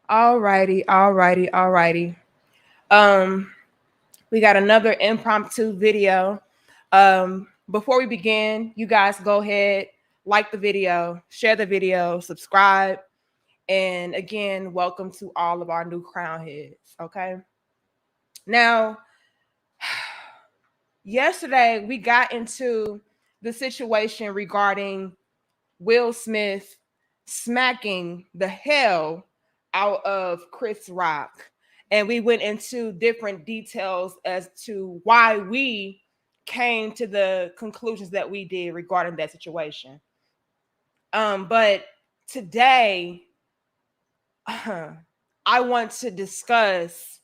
Alrighty. Um, we got another impromptu video. Before we begin, you guys go ahead, like the video, share the video, subscribe, and again, welcome to all of our new crown heads. Okay. Now, yesterday we got into the situation regarding Will Smith smacking the hell out of Chris Rock. And we went into different details as to why we came to the conclusions that we did regarding that situation. But today, I want to discuss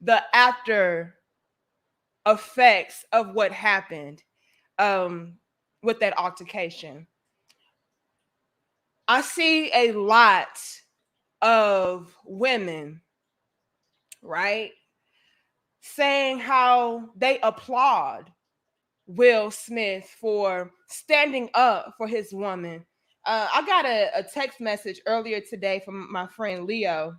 the after effects of what happened um, with that altercation. I see a lot of women, right, saying how they applaud Will Smith for standing up for his woman. I got a text message earlier today from my friend Leo,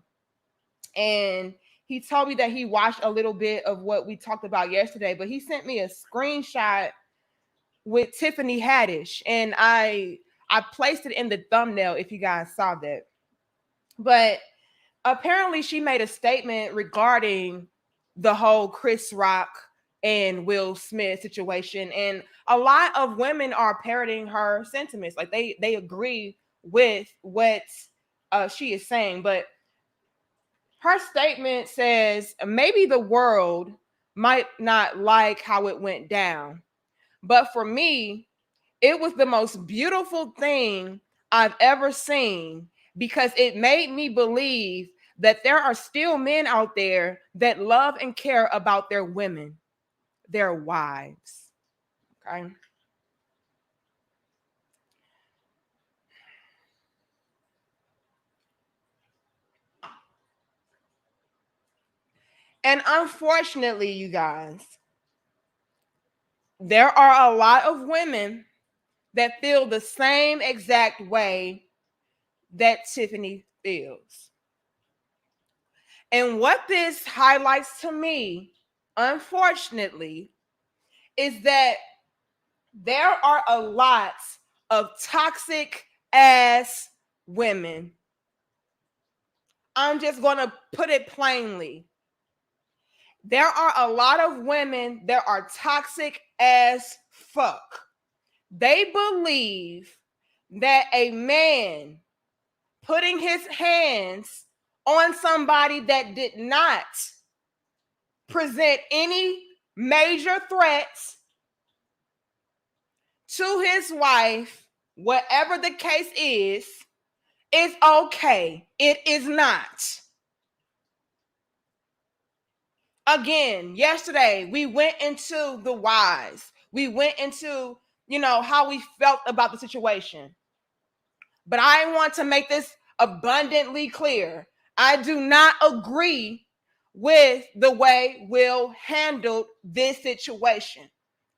and he told me that he watched a little bit of what we talked about yesterday, but he sent me a screenshot with Tiffany Haddish, and I placed it in the thumbnail if you guys saw that. But apparently she made a statement regarding the whole Chris Rock and Will Smith situation, and a lot of women are parroting her sentiments. Like they agree with what she is saying, but her statement says maybe the world might not like how it went down, but for me, it was the most beautiful thing I've ever seen because it made me believe that there are still men out there that love and care about their women, their wives. Okay. And unfortunately, you guys, there are a lot of women that feel the same exact way that Tiffany feels. And what this highlights to me, unfortunately, is that there are a lot of toxic ass women. I'm just going to put it plainly. There are a lot of women that are toxic as fuck. They believe that a man putting his hands on somebody that did not present any major threats to his wife, whatever the case is okay. It is not. Again, yesterday we went into the whys. We went into, how we felt about the situation. But I want to make this abundantly clear. I do not agree with the way Will handled this situation,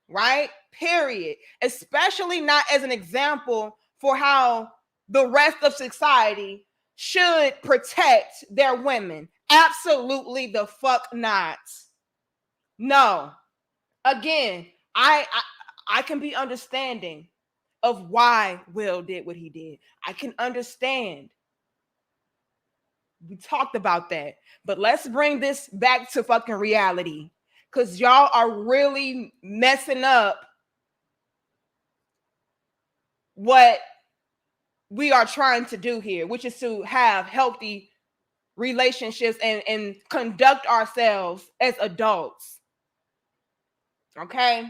right? Period. Especially not as an example for how the rest of society should protect their women. Absolutely the fuck not. No. Again, I can be understanding of why Will did what he did. I can understand. We talked about that. But let's bring this back to fucking reality. Because y'all are really messing up what we are trying to do here, which is to have healthy relationships and conduct ourselves as adults. Okay?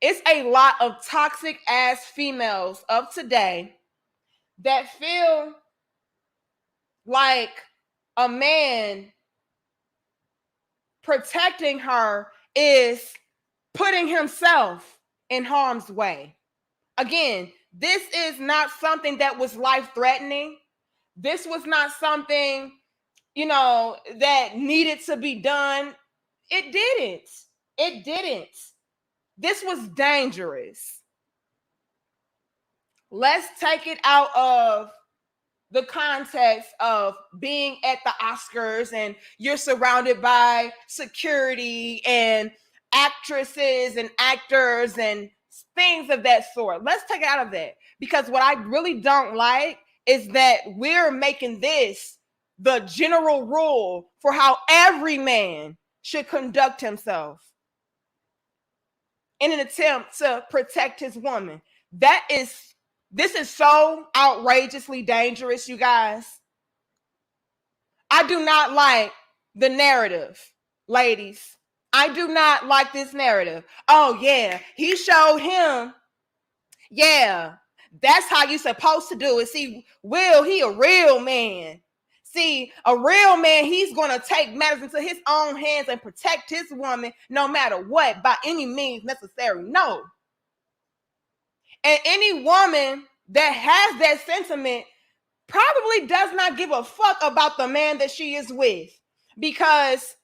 It's a lot of toxic ass females of today that feel like a man protecting her is putting himself in harm's way. Again, this is not something that was life threatening. This was not something, that needed to be done. It didn't. It didn't. This was dangerous. Let's take it out of the context of being at the Oscars and you're surrounded by security and actresses and actors and things of that sort. Let's take it out of that, because what I really don't like is that we're making this the general rule for how every man should conduct himself in an attempt to protect his woman. This is so outrageously dangerous, you guys. I do not like the narrative, ladies. I do not like this narrative. Oh, yeah, he showed him. Yeah, that's how you're supposed to do it. See, Will, he a real man. See, a real man, he's going to take matters into his own hands and protect his woman no matter what, by any means necessary. No. And any woman that has that sentiment probably does not give a fuck about the man that she is with, because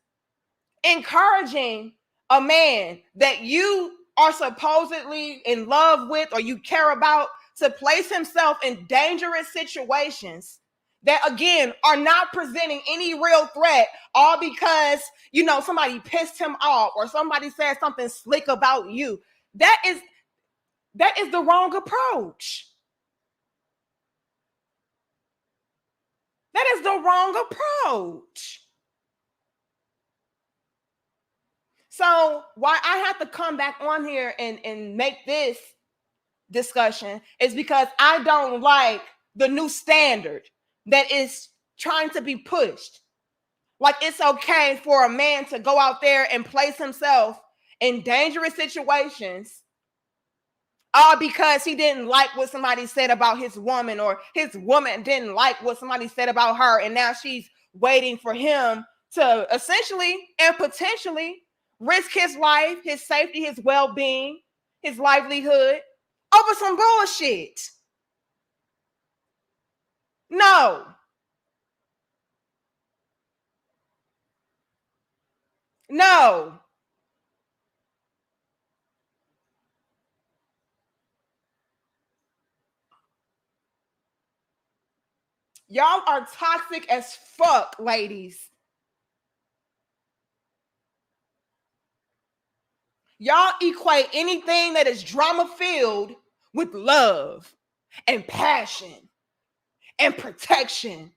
encouraging a man that you are supposedly in love with or you care about to place himself in dangerous situations that, again, are not presenting any real threat, all because, you know, somebody pissed him off or somebody said something slick about you. That is the wrong approach. That is the wrong approach. So why I have to come back on here and make this discussion is because I don't like the new standard that is trying to be pushed. Like, it's okay for a man to go out there and place himself in dangerous situations all because he didn't like what somebody said about his woman, or his woman didn't like what somebody said about her, and now she's waiting for him to essentially and potentially risk his life, his safety, his well-being, his livelihood over some bullshit. No. No. Y'all are toxic as fuck, ladies. Y'all equate anything that is drama-filled with love and passion and protection.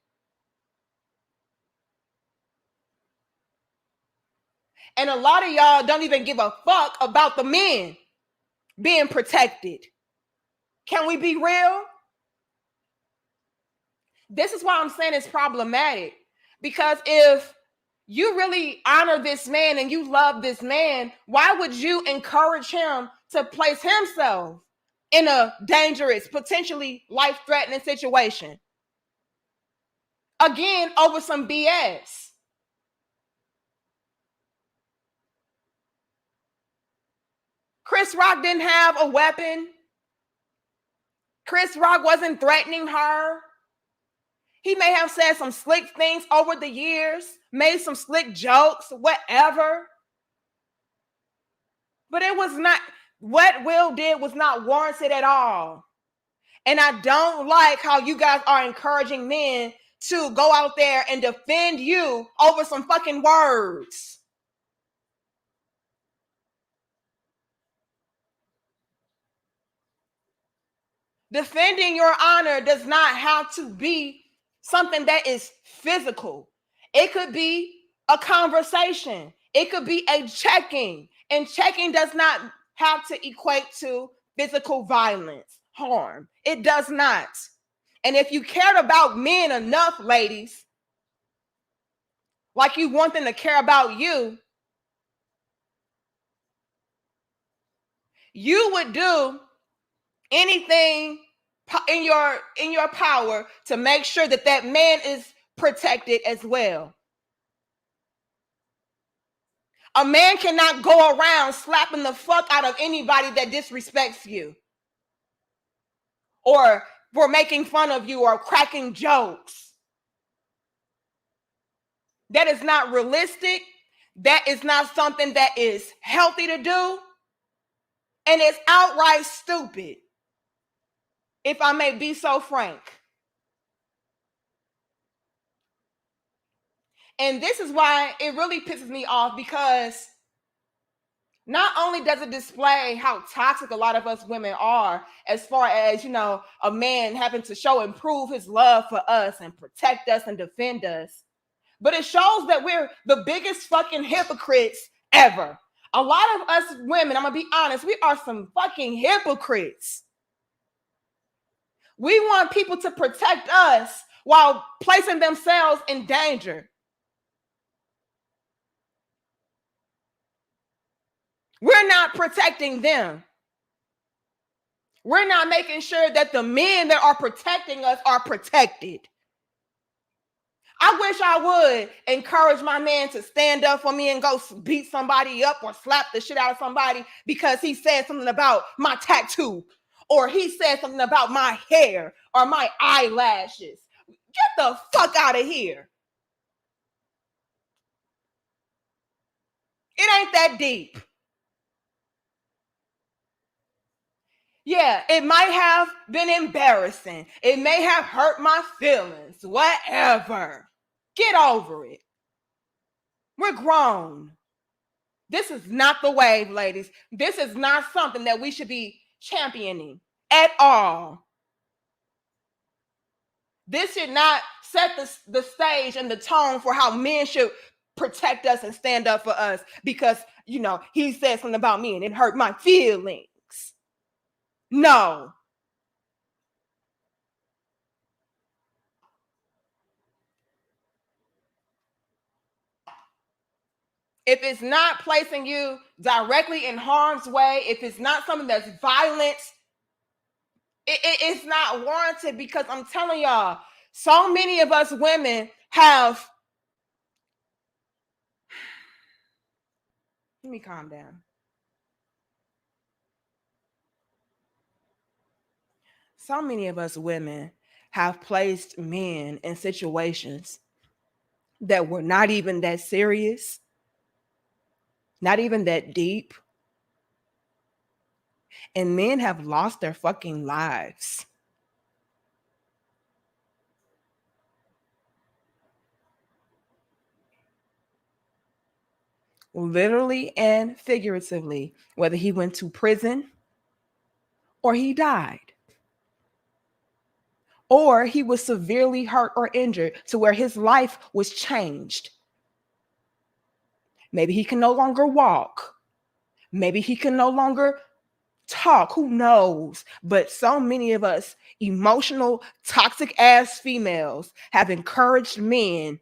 And a lot of y'all don't even give a fuck about the men being protected. Can we be real? This is why I'm saying it's problematic. Because if you really honor this man and you love this man, why would you encourage him to place himself in a dangerous, potentially life-threatening situation? Again, over some BS. Chris Rock didn't have a weapon. Chris Rock wasn't threatening her. He may have said some slick things over the years, made some slick jokes, whatever. But it was not, what Will did was not warranted at all. And I don't like how you guys are encouraging men to go out there and defend you over some fucking words. Defending your honor does not have to be something that is physical. It could be a conversation. It could be a checking. And checking does not have to equate to physical violence, harm. It does not. And if you cared about men enough, ladies, like you want them to care about you, you would do anything in your power to make sure that that man is protected as well. A man cannot go around slapping the fuck out of anybody that disrespects you, or for making fun of you, or cracking jokes. That is not realistic. That is not something that is healthy to do. And it's outright stupid, if I may be so frank. And this is why it really pisses me off, because not only does it display how toxic a lot of us women are, as far as, a man having to show and prove his love for us and protect us and defend us, but it shows that we're the biggest fucking hypocrites ever. A lot of us women, I'm gonna be honest, we are some fucking hypocrites. We want people to protect us while placing themselves in danger. We're not protecting them. We're not making sure that the men that are protecting us are protected. I wish I would encourage my man to stand up for me and go beat somebody up or slap the shit out of somebody because he said something about my tattoo, or he said something about my hair or my eyelashes. Get the fuck out of here. It ain't that deep. Yeah, it might have been embarrassing. It may have hurt my feelings. Whatever. Get over it. We're grown. This is not the wave, ladies. This is not something that we should be championing at all. This should not set the stage and the tone for how men should protect us and stand up for us because, he said something about me and it hurt my feelings. No. If it's not placing you directly in harm's way, if it's not something that's violent, it's not warranted, because I'm telling y'all, so many of us women have... Let me calm down. So many of us women have placed men in situations that were not even that serious, not even that deep. And men have lost their fucking lives. Literally and figuratively, whether he went to prison or he died, or he was severely hurt or injured to where his life was changed. Maybe he can no longer walk. Maybe he can no longer talk. Who knows? But so many of us emotional, toxic ass females have encouraged men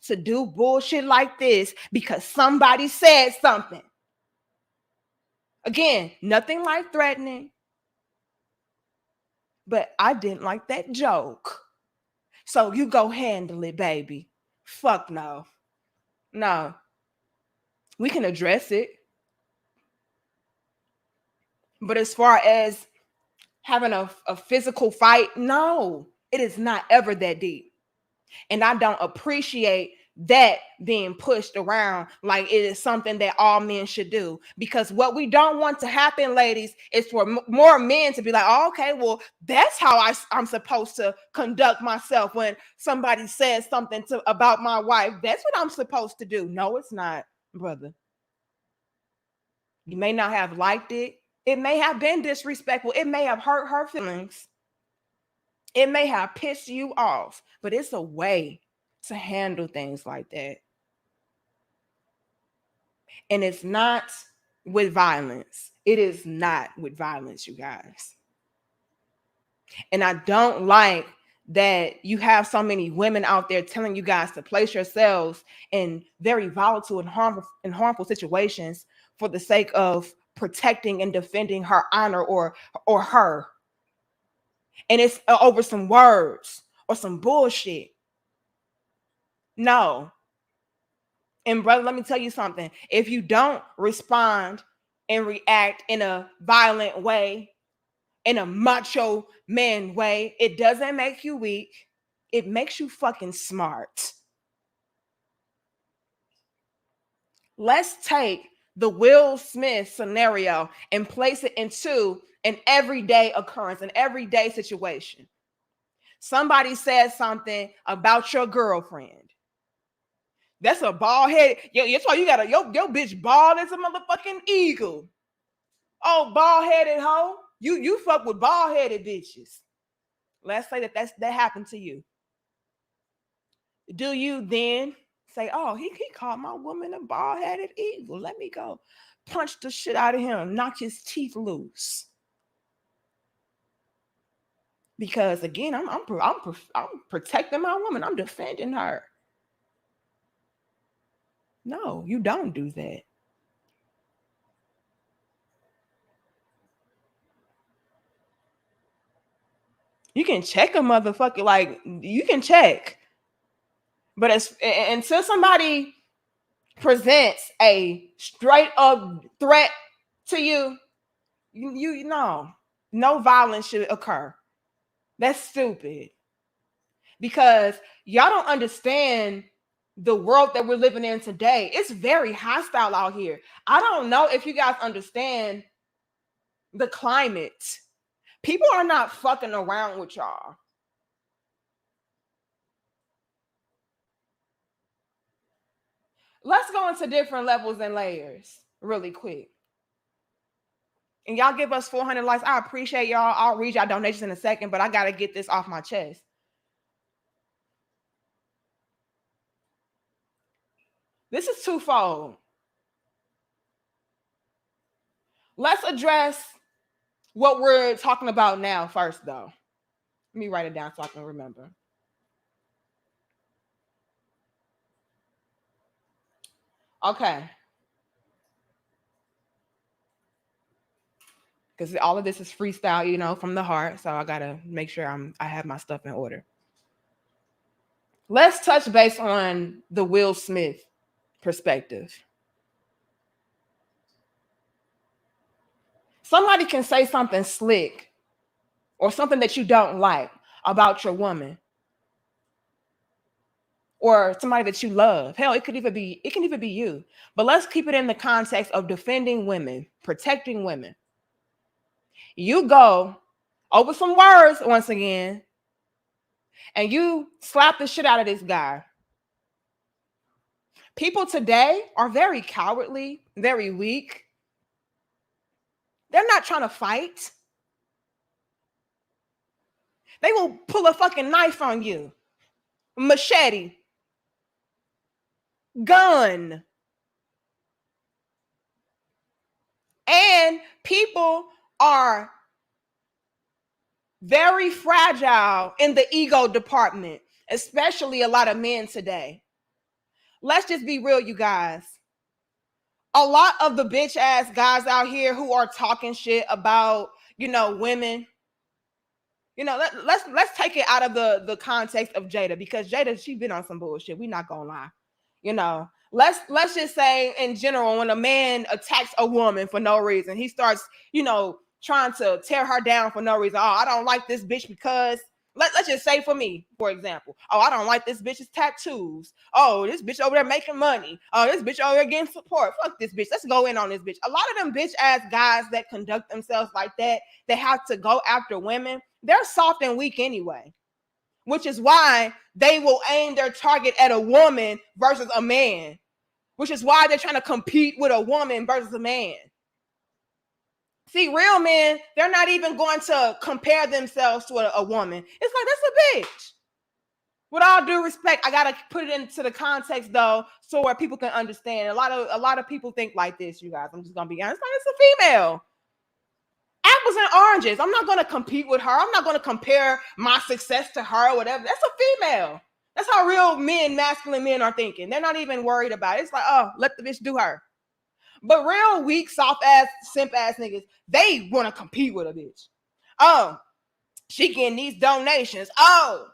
to do bullshit like this because somebody said something. Again, nothing life threatening, but I didn't like that joke. So you go handle it, baby. Fuck no. No. We can address it. But as far as having a physical fight, no, it is not ever that deep. And I don't appreciate that being pushed around like it is something that all men should do. Because what we don't want to happen, ladies, is for more men to be like, oh, okay, well, that's how I'm supposed to conduct myself when somebody says something about my wife. That's what I'm supposed to do. No, it's not, brother. You may not have liked it. It may have been disrespectful. It may have hurt her feelings. It may have pissed you off, but it's a way to handle things like that. And it's not with violence. It is not with violence, you guys. And I don't like that you have so many women out there telling you guys to place yourselves in very volatile and harmful situations for the sake of protecting and defending her honor or her. And it's over some words or some bullshit. No. And brother, let me tell you something. If you don't respond and react in a violent way, in a macho man way, it doesn't make you weak. It makes you fucking smart. Let's take the Will Smith scenario and place it into an everyday occurrence, an everyday situation. Somebody says something about your girlfriend. That's a bald head. That's why you got your bitch bald as a motherfucking eagle. Oh, bald headed hoe. You fuck with bald headed bitches. Let's say that happened to you. Do you then say, oh, he called my woman a bald headed eagle? Let me go punch the shit out of him, knock his teeth loose. Because again, I'm protecting my woman. I'm defending her. No, you don't do that. You can check a motherfucker, like you can check, but until somebody presents a straight up threat to you, you know, no violence should occur. That's stupid. Because y'all don't understand the world that we're living in today. It's very hostile out here. I don't know if you guys understand the climate. People are not fucking around with y'all. Let's go into different levels and layers really quick. And y'all give us 400 likes. I appreciate y'all. I'll read y'all donations in a second, but I got to get this off my chest. This is twofold. Let's address what we're talking about now first, though. Let me write it down so I can remember. Okay. Because all of this is freestyle, you know, from the heart. So I got to make sure I have my stuff in order. Let's touch base on the Will Smith perspective. Somebody can say something slick or something that you don't like about your woman or somebody that you love. Hell, it can even be you. But let's keep it in the context of defending women, protecting women. You go over some words once again, and you slap the shit out of this guy. People today are very cowardly, very weak. They're not trying to fight. They will pull a fucking knife on you, machete, gun. And people are very fragile in the ego department, especially a lot of men today. Let's just be real, you guys. A lot of the bitch ass guys out here who are talking shit about, you know, women. You know, let's take it out of the context of Jada, because Jada, she's been on some bullshit. We not gonna lie. You know, let's just say in general, when a man attacks a woman for no reason, he starts, you know, trying to tear her down for no reason. Oh, I don't like this bitch because let's just say for me, for example, oh, I don't like this bitch's tattoos. Oh, this bitch over there making money. Oh, this bitch over there getting support. Fuck this bitch. Let's go in on this bitch. A lot of them bitch ass guys that conduct themselves like that, they have to go after women. They're soft and weak anyway, which is why they will aim their target at a woman versus a man, which is why they're trying to compete with a woman versus a man. See, real men, they're not even going to compare themselves to a woman. It's like, that's a bitch. With all due respect, I gotta put it into the context though, so where people can understand. A lot of people think like this, you guys. I'm just gonna be honest. Like, it's a female. Apples and oranges. I'm not gonna compete with her. I'm not gonna compare my success to her or whatever. That's a female. That's how real men, masculine men are thinking. They're not even worried about it. It's like, oh, let the bitch do her. But real weak, soft ass, simp ass niggas, they want to compete with a bitch. Oh, she getting these donations. Oh,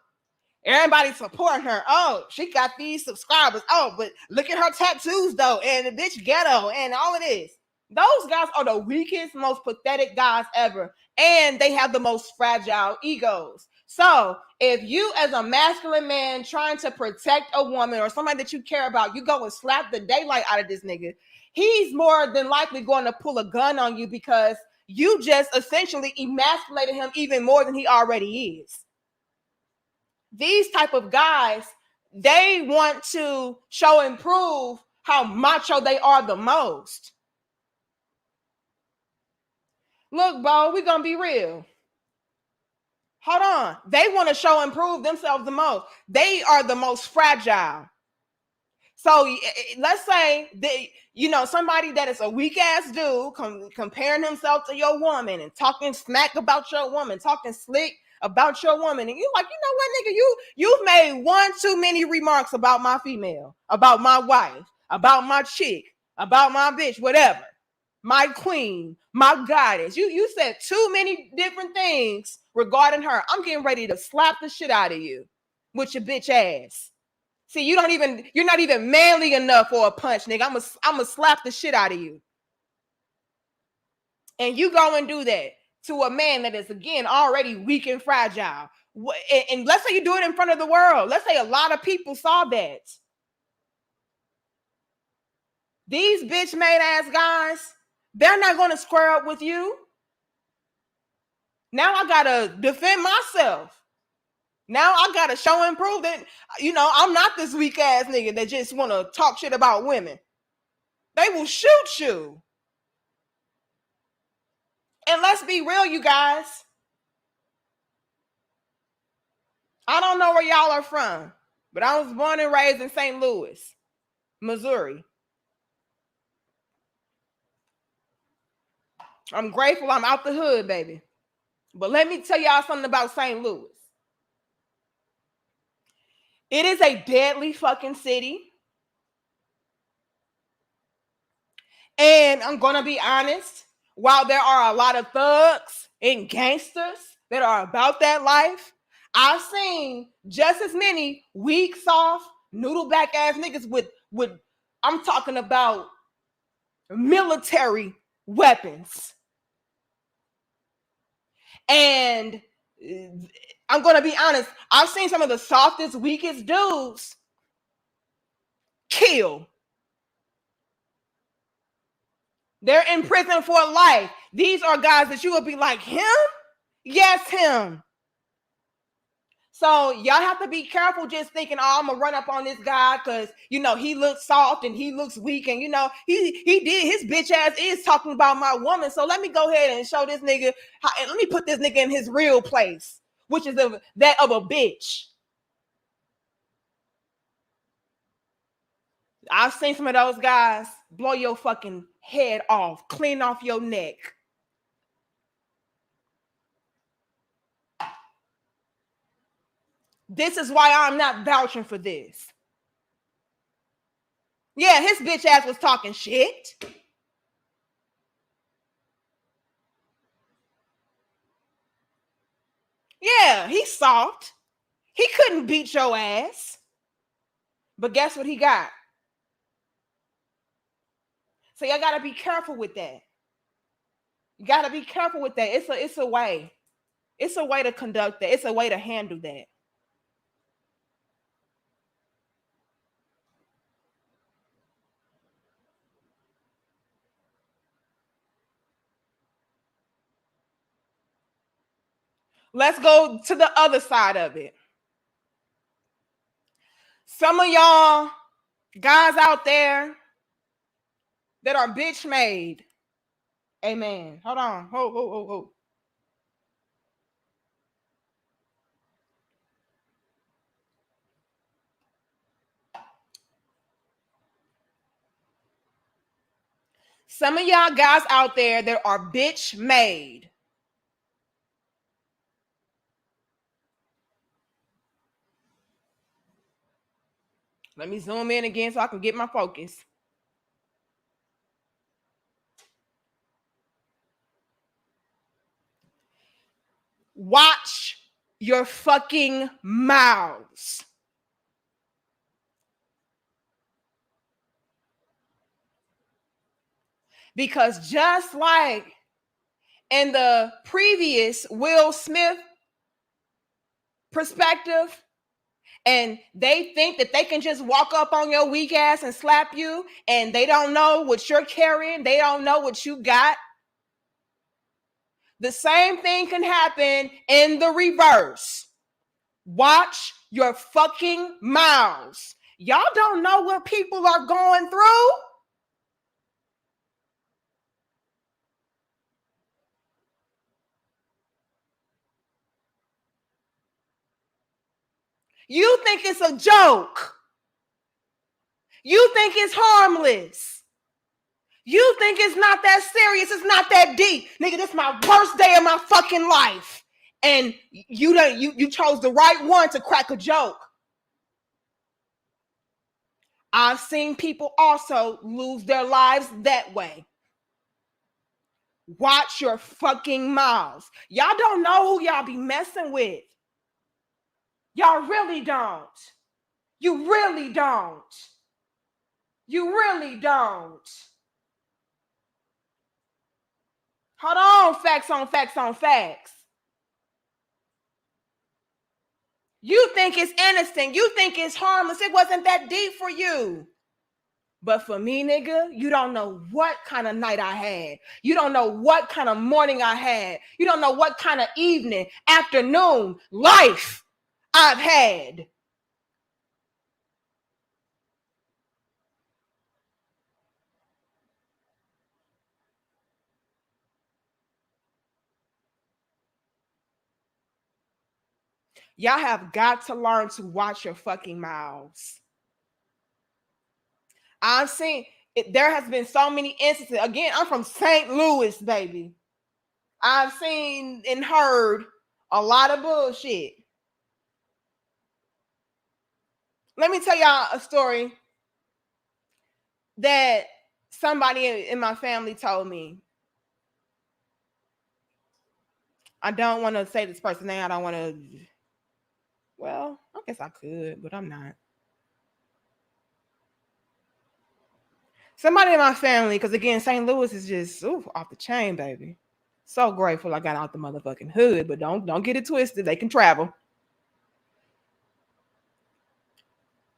everybody supporting her. Oh, she got these subscribers. Oh, but look at her tattoos though, and the bitch ghetto and all of this. Those guys are the weakest, most pathetic guys ever, and they have the most fragile egos. So if you, as a masculine man trying to protect a woman or somebody that you care about, you go and slap the daylight out of this nigga, he's more than likely going to pull a gun on you because you just essentially emasculated him even more than he already is. These type of guys, they want to show and prove how macho they are the most. Look, Bo, we're going to be real. Hold on. They want to show and prove themselves the most. They are the most fragile. So let's say they, somebody that is a weak ass dude comparing himself to your woman and talking smack about your woman, talking slick about your woman, and you're like, you know what, nigga, you've made one too many remarks about my female, about my wife, about my chick, about my bitch, whatever, my queen, my goddess. You said too many different things regarding her. I'm getting ready to slap the shit out of you with your bitch ass. See, you're not even manly enough for a punch, nigga. I'm gonna slap the shit out of you. And you go and do that to a man that is, again, already weak and fragile. And let's say you do it in front of the world. Let's say a lot of people saw that. These bitch made ass guys, they're not gonna square up with you. Now I gotta defend myself. Now I gotta show and prove that, I'm not this weak ass nigga that just want to talk shit about women. They will shoot you. And let's be real, you guys. I don't know where y'all are from, but I was born and raised in St. Louis, Missouri. I'm grateful I'm out the hood, baby. But let me tell y'all something about St. Louis. It is a deadly fucking city. And I'm going to be honest, while there are a lot of thugs and gangsters that are about that life, I've seen just as many weak, soft, noodle back ass niggas with I'm talking about military weapons. And I'm going to be honest, I've seen some of the softest, weakest dudes kill. They're in prison for life. These are guys that you would be like, him? Yes, him. So y'all have to be careful just thinking, oh, I'm gonna run up on this guy because he looks soft and he looks weak, and he did, his bitch ass is talking about my woman. So let me go ahead and show this nigga and let me put this nigga in his real place, which is that of a bitch. I've seen some of those guys blow your fucking head off, clean off your neck. This is why I'm not vouching for this. Yeah, his bitch ass was talking shit. Yeah, he's soft. He couldn't beat your ass. But guess what he got? So y'all gotta be careful with that. You gotta be careful with that. It's a way. It's a way to conduct that. It's a way to handle that. Let's go to the other side of it. Some of y'all guys out there that are bitch made. Amen. Hold on. Ho. Some of y'all guys out there that are bitch made. Let me zoom in again so I can get my focus. Watch your fucking mouths. Because just like in the previous Will Smith perspective, and they think that they can just walk up on your weak ass and slap you, and they don't know what you're carrying, they don't know what you got. The same thing can happen in the reverse. Watch your fucking mouths. Y'all don't know what people are going through. You think it's a joke. You think it's harmless. You think it's not that serious. It's not that deep. Nigga, this is my worst day of my fucking life. And you chose the right one to crack a joke. I've seen people also lose their lives that way. Watch your fucking mouths. Y'all don't know who y'all be messing with. Y'all really don't. You really don't. You really don't. Hold on, facts on facts on facts. You think it's innocent. You think it's harmless. It wasn't that deep for you. But for me, nigga, you don't know what kind of night I had. You don't know what kind of morning I had. You don't know what kind of evening, afternoon, life I've had. Y'all have got to learn to watch your fucking mouths. I've seen it, there has been so many instances. Again, I'm from St. Louis, baby. I've seen and heard a lot of bullshit. Let me tell y'all a story that somebody in my family told me. I don't want to say this person's name. I don't want to. Well, I guess I could, but I'm not. Somebody in my family, because again, St. Louis is just off the chain, baby. So grateful I got out the motherfucking hood, but don't get it twisted. They can travel.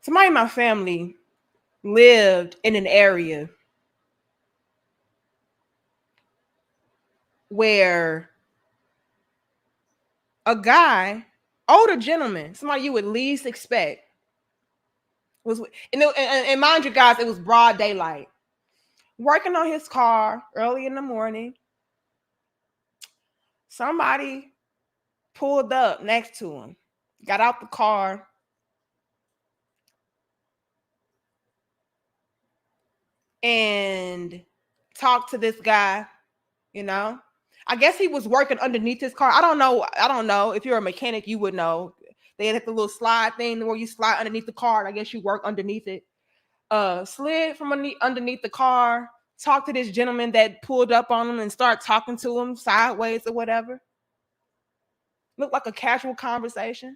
Somebody in my family lived in an area where a guy, older gentleman, somebody you would least expect, was and mind you guys, it was broad daylight, working on his car early in the morning. Somebody pulled up next to him, got out the car, and talked to this guy, you know. I guess he was working underneath his car. I don't know. If you're a mechanic, you would know. They had the little slide thing where you slide underneath the car, and I guess you work underneath it. Slid from underneath the car, talked to this gentleman that pulled up on him and started talking to him sideways or whatever. Looked like a casual conversation.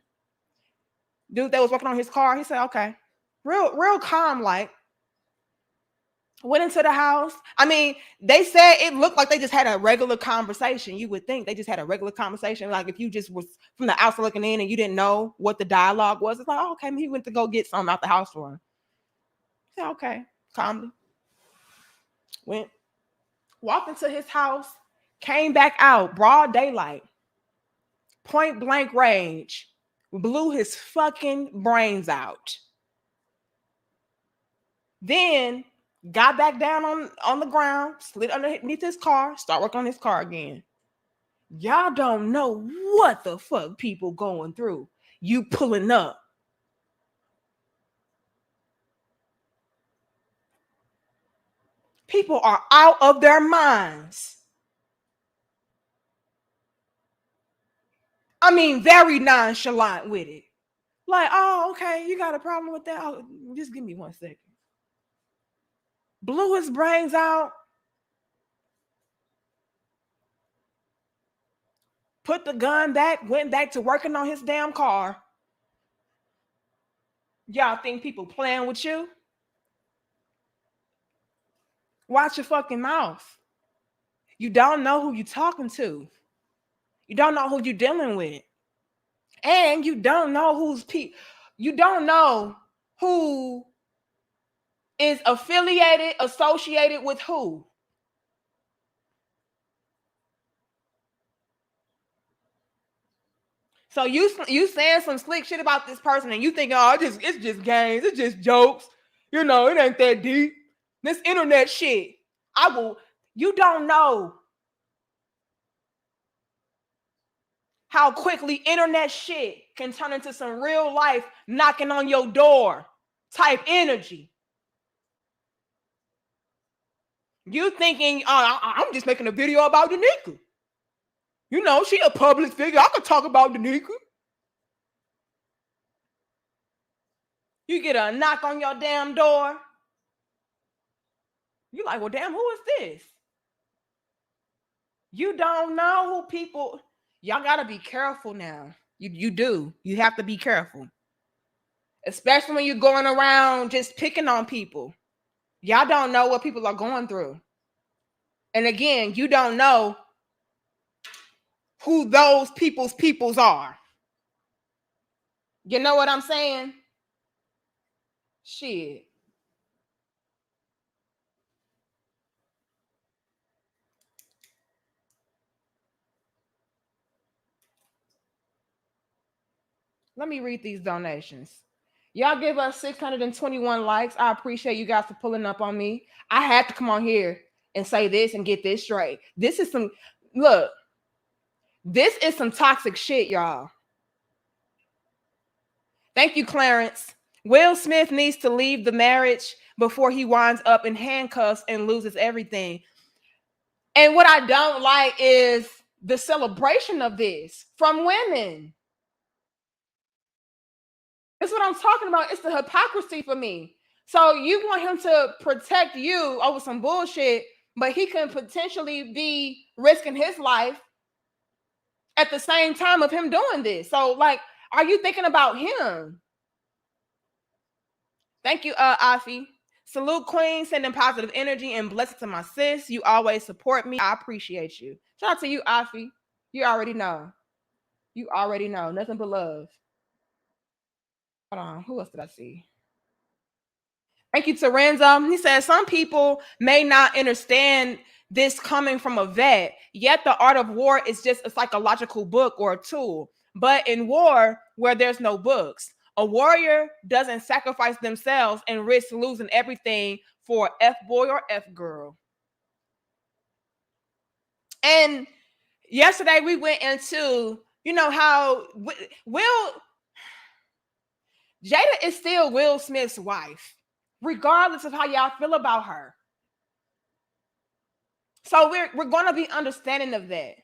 Dude that was working on his car, he said, okay. Real calm, like, went into the house. I mean, they said it looked like they just had a regular conversation. You would think they just had a regular conversation. Like if you just was from the outside looking in and you didn't know what the dialogue was, it's like, oh, okay, he went to go get something out the house for him. Said, okay, calmly. Went, walked into his house, came back out, broad daylight, point blank range, blew his fucking brains out. Then got back down on the ground, slid underneath his car, start working on his car again. Y'all don't know what the fuck people going through. You pulling up. People are out of their minds. I mean, very nonchalant with it. Like, oh, okay, you got a problem with that? Oh, just give me 1 second. Blew his brains out. Put the gun back, went back to working on his damn car. Y'all think people playing with you? Watch your fucking mouth. You don't know who you're talking to. You don't know who you're dealing with. And you don't know you don't know who is affiliated, associated with who. So you saying some slick shit about this person, and you think, oh, it's just games, it's just jokes. You know, it ain't that deep. This internet shit. I will. You don't know how quickly internet shit can turn into some real life knocking on your door type energy. You thinking, oh, I'm just making a video about Danica. You know, she a public figure. I could talk about Danica. You get a knock on your damn door. You like, well, damn, who is this? You don't know who people. Y'all gotta be careful now. You do. You have to be careful, especially when you're going around just picking on people. Y'all don't know what people are going through, and again, you don't know who those peoples are. You know what I'm saying? Shit. Let me read these donations. Y'all give us 621 likes. I appreciate you guys for pulling up on me. I had to come on here and say this and get this straight. This is some, look, this is some toxic shit, y'all. Thank you, Clarence. Will Smith needs to leave the marriage before he winds up in handcuffs and loses everything. And what I don't like is the celebration of this from women. That's what I'm talking about. It's the hypocrisy for me. So you want him to protect you over some bullshit, but he can potentially be risking his life at the same time of him doing this. So, like, are you thinking about him? Thank you, Afi. Salute, Queen, sending positive energy and blessings to my sis. You always support me. I appreciate you. Shout out to you, Afi. You already know. You already know. Nothing but love. Hold on. Who else did I see? Thank you, Terenza. He says some people may not understand this coming from a vet, yet the art of war is just a psychological book or a tool. But in war, where there's no books, a warrior doesn't sacrifice themselves and risk losing everything for F boy or F girl. And yesterday we went into, you know, how Will Jada is still Will Smith's wife, regardless of how y'all feel about her. So we're going to be understanding of that.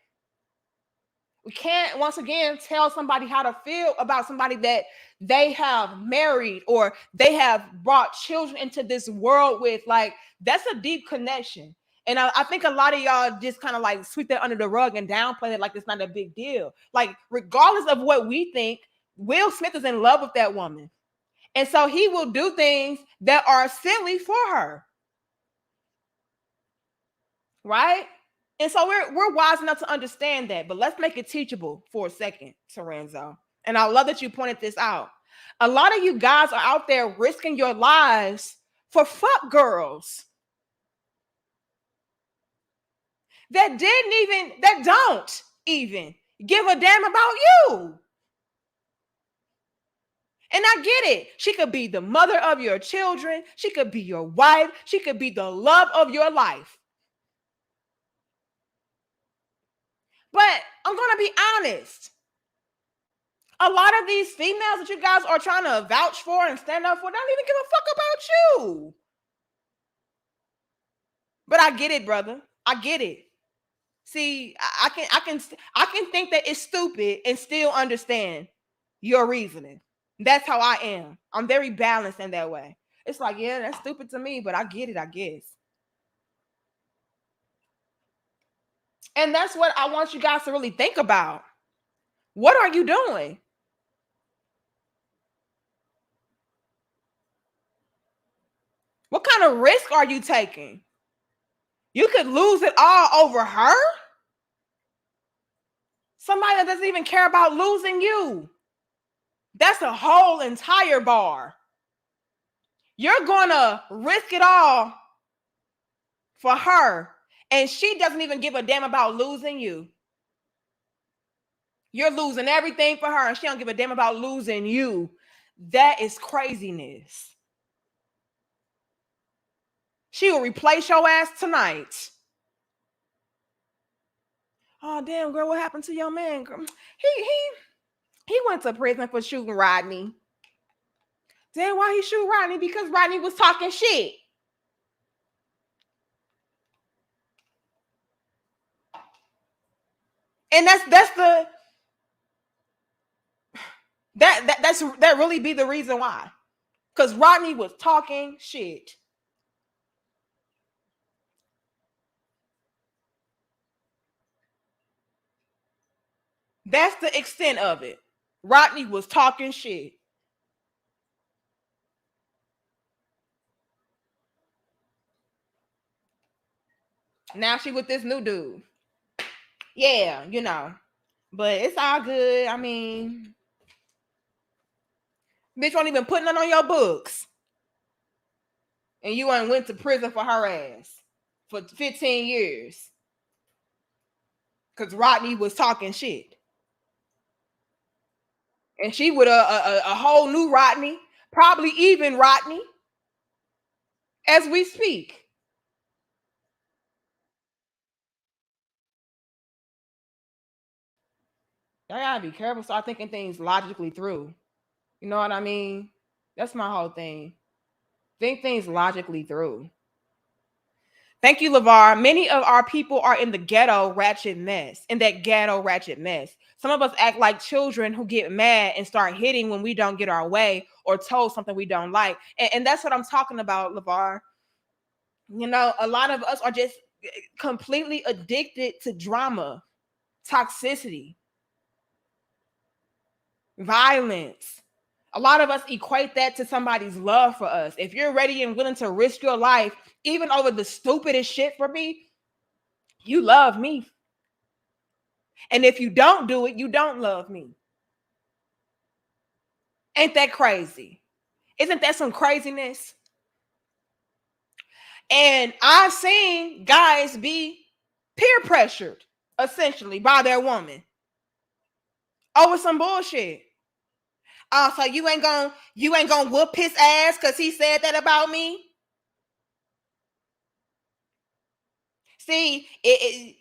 We can't, once again, tell somebody how to feel about somebody that they have married or they have brought children into this world with. Like, that's a deep connection. And I think a lot of y'all just kind of like sweep that under the rug and downplay it like it's not a big deal. Like, regardless of what we think, Will Smith is in love with that woman. And so he will do things that are silly for her. Right? And so we're wise enough to understand that, but let's make it teachable for a second, Terenzo. And I love that you pointed this out. A lot of you guys are out there risking your lives for fuck girls that don't even give a damn about you. And I get it. She could be the mother of your children. She could be your wife. She could be the love of your life. But I'm going to be honest. A lot of these females that you guys are trying to vouch for and stand up for don't even give a fuck about you. But I get it, brother. I get it. See, I can think that it's stupid and still understand your reasoning. That's how I am. I'm very balanced in that way. It's like, yeah, that's stupid to me, but I get it, I guess. And that's what I want you guys to really think about. What are you doing? What kind of risk are you taking? You could lose it all over her? Somebody that doesn't even care about losing you. That's a whole entire bar. You're going to risk it all for her, and she doesn't even give a damn about losing you. You're losing everything for her, and she don't give a damn about losing you. That is craziness. She will replace your ass tonight. Oh damn, girl, what happened to your man? Girl? He went to prison for shooting Rodney. Damn, why he shoot Rodney? Because Rodney was talking shit. And that really be the reason why. Because Rodney was talking shit. That's the extent of it. Rodney was talking shit. Now she with this new dude. Yeah, you know. But it's all good. I mean, bitch won't even put none on your books. And you ain't went to prison for her ass for 15 years. Because Rodney was talking shit. And she with a whole new Rodney, probably even Rodney, as we speak. Y'all gotta be careful. Start thinking things logically through. You know what I mean? That's my whole thing. Think things logically through. Thank you, LeVar. Many of our people are in the ghetto ratchet mess, in that ghetto ratchet mess. Some of us act like children who get mad and start hitting when we don't get our way or told something we don't like. And that's what I'm talking about, LeVar. You know, a lot of us are just completely addicted to drama, toxicity, violence. A lot of us equate that to somebody's love for us. If you're ready and willing to risk your life, even over the stupidest shit for me, you love me. And if you don't do it, you don't love me. Ain't that crazy? Isn't that some craziness? And I've seen guys be peer pressured, essentially, by their woman over some bullshit. Oh, so you ain't gonna whoop his ass because he said that about me? See,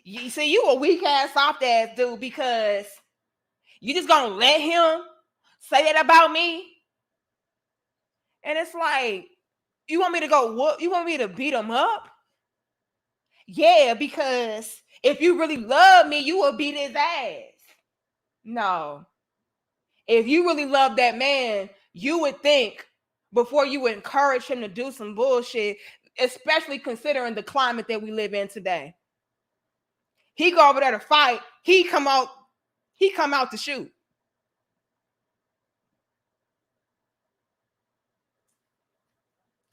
you a weak ass, soft ass dude because you just gonna let him say that about me? And it's like, you want me to go whoop? You want me to beat him up? Yeah, because if you really love me, you will beat his ass. No. If you really love that man, you would think before you encourage him to do some bullshit, especially considering the climate that we live in today. He go over there to fight, he come out to shoot.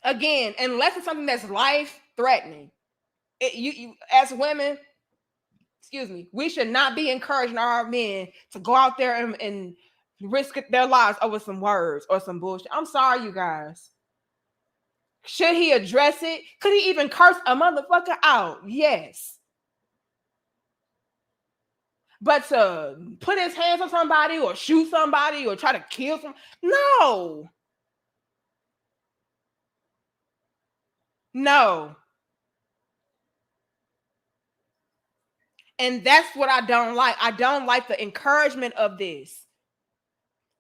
Again, unless it's something that's life threatening. You as women, excuse me, we should not be encouraging our men to go out there and risk their lives over some words or some bullshit. I'm sorry, you guys. Should he address it? Could he even curse a motherfucker out? Yes. But to put his hands on somebody or shoot somebody or try to kill some, no. No. And that's what I don't like. I don't like the encouragement of this.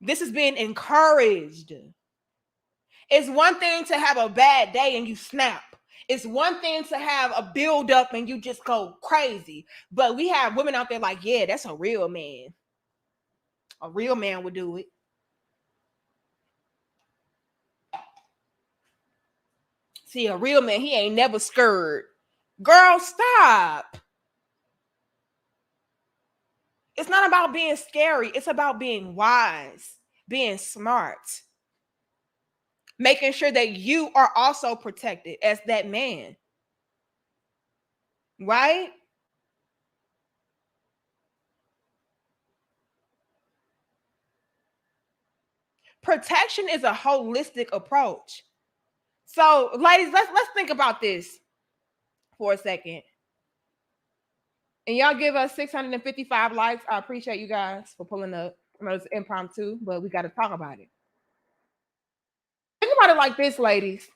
This is being encouraged. It's one thing to have a bad day and you snap. It's one thing to have a build up and you just go crazy. But we have women out there like, yeah, that's a real man. A real man would do it. See, a real man, he ain't never scared. Girl, stop. It's not about being scary. It's about being wise, being smart, making sure that you are also protected as that man. Right? Protection is a holistic approach. So, ladies, let's think about this for a second. And y'all give us 655 likes. I appreciate you guys for pulling up. I know it's impromptu, but we got to talk about it. Think about it like this, ladies.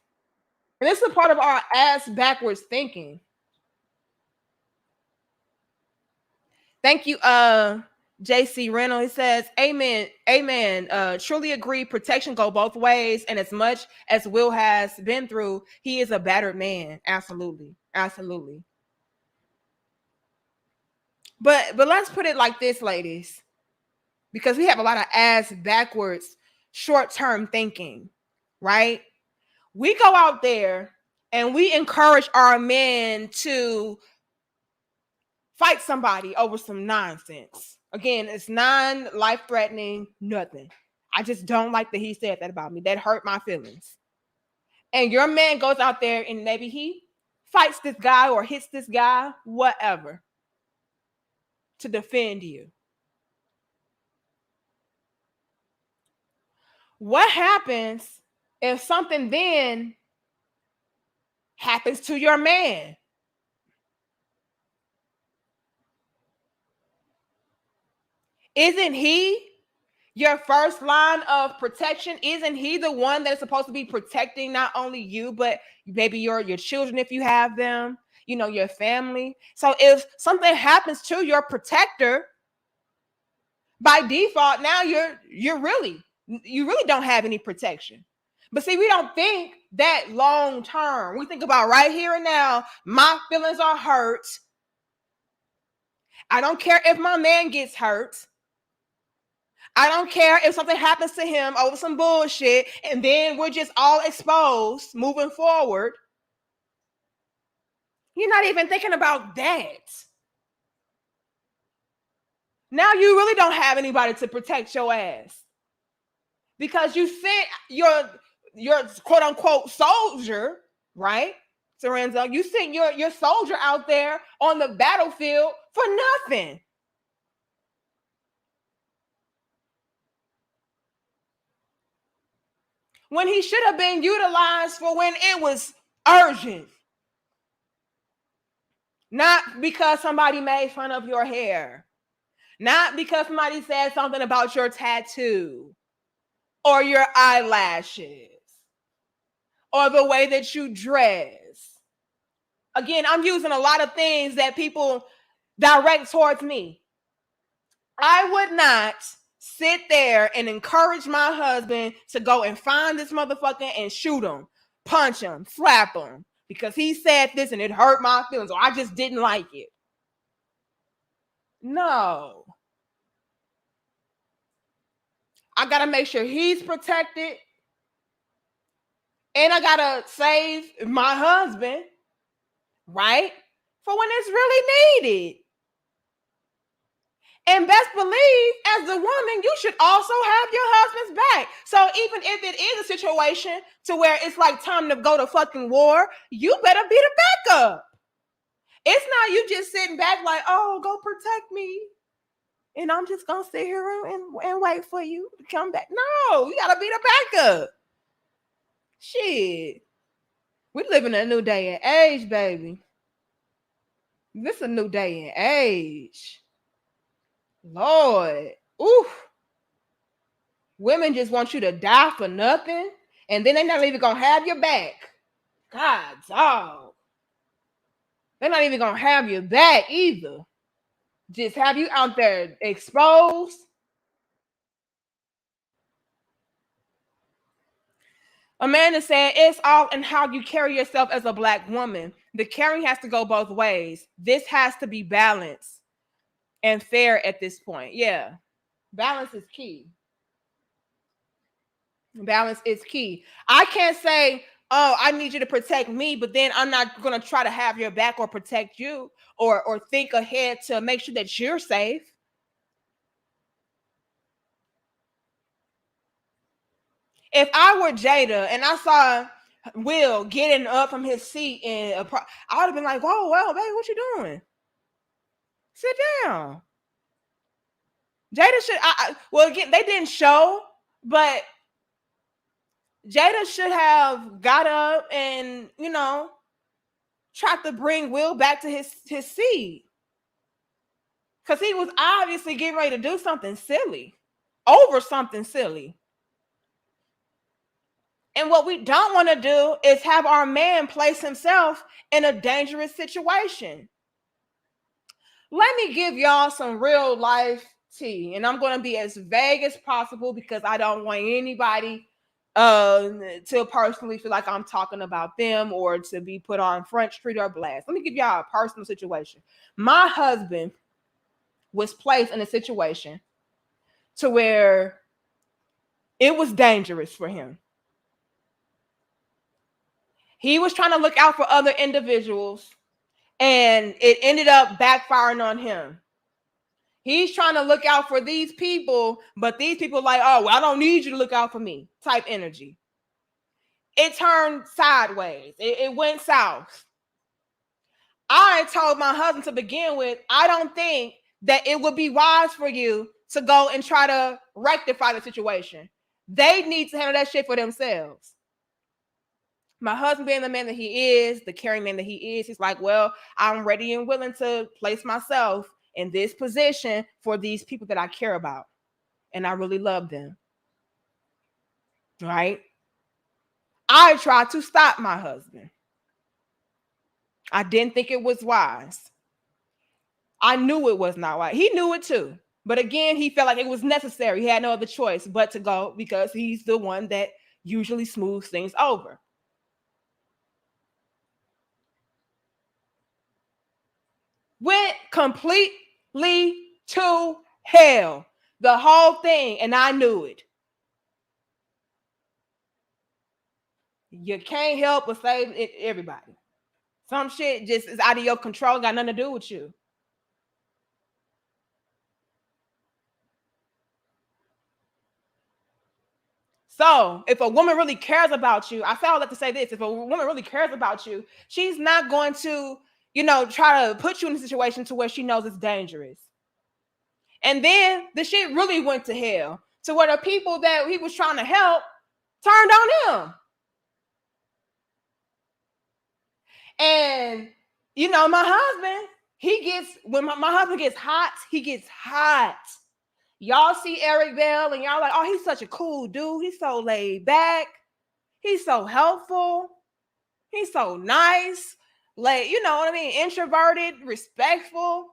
And this is a part of our ass backwards thinking. Thank you, JC Reynolds. He says, Amen. Amen. Truly agree. Protection go both ways. And as much as Will has been through, he is a battered man. Absolutely. Absolutely. But let's put it like this, ladies, because we have a lot of ass backwards short-term thinking, right? We go out there and we encourage our men to fight somebody over some nonsense. Again, it's non-life threatening, nothing. I just don't like that he said that about me. That hurt my feelings. And your man goes out there and maybe he fights this guy or hits this guy, whatever, to defend you. What happens if something then happens to your man? Isn't he your first line of protection? Isn't he the one that's supposed to be protecting not only you, but maybe your children if you have them, your family? So if something happens to your protector, by default, now you really don't have any protection. But see, we don't think that long term. We think about right here and now. My feelings are hurt. I don't care if my man gets hurt. I don't care if something happens to him over some bullshit, and then we're just all exposed moving forward. You're not even thinking about that. Now you really don't have anybody to protect your ass because you sent your quote unquote soldier, right? Sorenzo, you sent your soldier out there on the battlefield for nothing. When he should have been utilized for when it was urgent. Not because somebody made fun of your hair. Not because somebody said something about your tattoo or your eyelashes or the way that you dress. Again, I'm using a lot of things that people direct towards me. I would not sit there and encourage my husband to go and find this motherfucker and shoot him, punch him, slap him because he said this and it hurt my feelings or I just didn't like it. No. I got to make sure he's protected and I got to save my husband, right? For when it's really needed. And best believe, as a woman, you should also have your husband's back. So even if it is a situation to where it's like time to go to fucking war, you better be the backup. It's not you just sitting back like, oh, go protect me. And I'm just going to sit here and wait for you to come back. No, you got to be the backup. Shit. We live in a new day and age, baby. This is a new day and age. Lord, oof. Women just want you to die for nothing, and then they're not even gonna have your back. God, dog. They're not even gonna have your back either. Just have you out there exposed. Amanda said, it's all in how you carry yourself as a Black woman. The carrying has to go both ways. This has to be balanced and fair at this point. Yeah, balance is key. Balance is key. I can't say, oh, I need you to protect me, but then I'm not going to try to have your back or protect you or think ahead to make sure that you're safe. If I were Jada and I saw Will getting up from his seat and I would have been like, whoa, well, baby, what you doing? Sit down. Jada should, well, again, they didn't show, but Jada should have got up and, tried to bring Will back to his seat. Because he was obviously getting ready to do something silly over something silly. And what we don't want to do is have our man place himself in a dangerous situation. Let me give y'all some real life tea. And I'm going to be as vague as possible because I don't want anybody to personally feel like I'm talking about them or to be put on Front Street or blast. Let me give y'all a personal situation. My husband was placed in a situation to where it was dangerous for him. He was trying to look out for other individuals, and it ended up backfiring on him. He's trying to look out for these people, but these people like, oh, well, I don't need you to look out for me type energy. It turned sideways. It went south. I told my husband to begin with, I don't think that it would be wise for you to go and try to rectify the situation. They need to handle that shit for themselves. My husband being the man that he is, the caring man that he is, he's like, well, I'm ready and willing to place myself in this position for these people that I care about. And I really love them. Right? I tried to stop my husband. I didn't think it was wise. I knew it was not wise. He knew it too. But again, he felt like it was necessary. He had no other choice but to go because he's the one that usually smooths things over. Went completely to hell. The whole thing. And I knew it. You can't help but save everybody. Some shit just is out of your control. Got nothing to do with you. So if a woman really cares about you, I say all that to say this. If a woman really cares about you, she's not going to, try to put you in a situation to where she knows it's dangerous. And then the shit really went to hell. To where the people that he was trying to help turned on him. And, my husband, when my husband gets hot, he gets hot. Y'all see Eric Bell and y'all like, oh, he's such a cool dude. He's so laid back. He's so helpful. He's so nice. Like, you know what I mean? Introverted, respectful.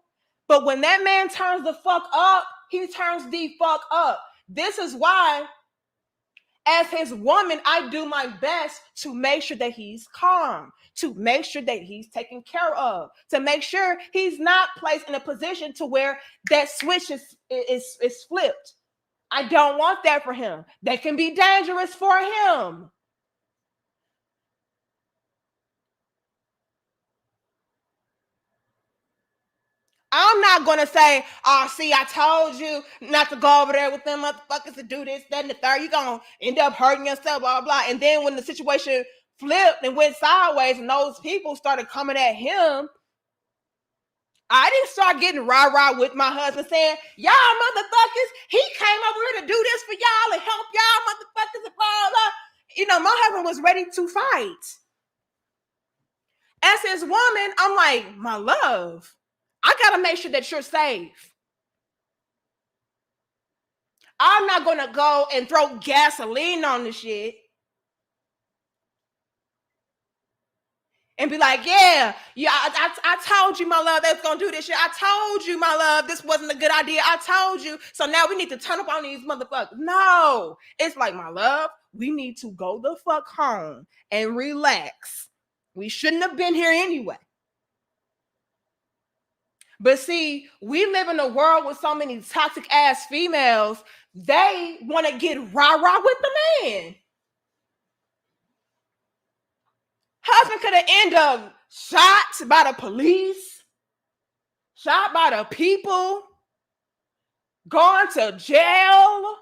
But when that man turns the fuck up, he turns the fuck up. This is why, as his woman, I do my best to make sure that he's calm, to make sure that he's taken care of, to make sure he's not placed in a position to where that switch is flipped. I don't want that for him. That can be dangerous for him. I'm not going to say, oh, see, I told you not to go over there with them motherfuckers to do this, that, and the third. You're going to end up hurting yourself, blah, blah, blah. And then when the situation flipped and went sideways and those people started coming at him, I didn't start getting rah-rah with my husband saying, y'all motherfuckers, he came over here to do this for y'all and help y'all motherfuckers and blah, blah. My husband was ready to fight. As his woman, I'm like, my love, I got to make sure that you're safe. I'm not going to go and throw gasoline on the shit and be like, yeah, I told you, my love, that's going to do this shit. I told you, my love, this wasn't a good idea. I told you. So now we need to turn up on these motherfuckers. No, it's like, my love, we need to go the fuck home and relax. We shouldn't have been here anyway. But see, we live in a world with so many toxic ass females. They want to get rah-rah with the man. Husband could have ended up shot by the police, shot by the people, gone to jail.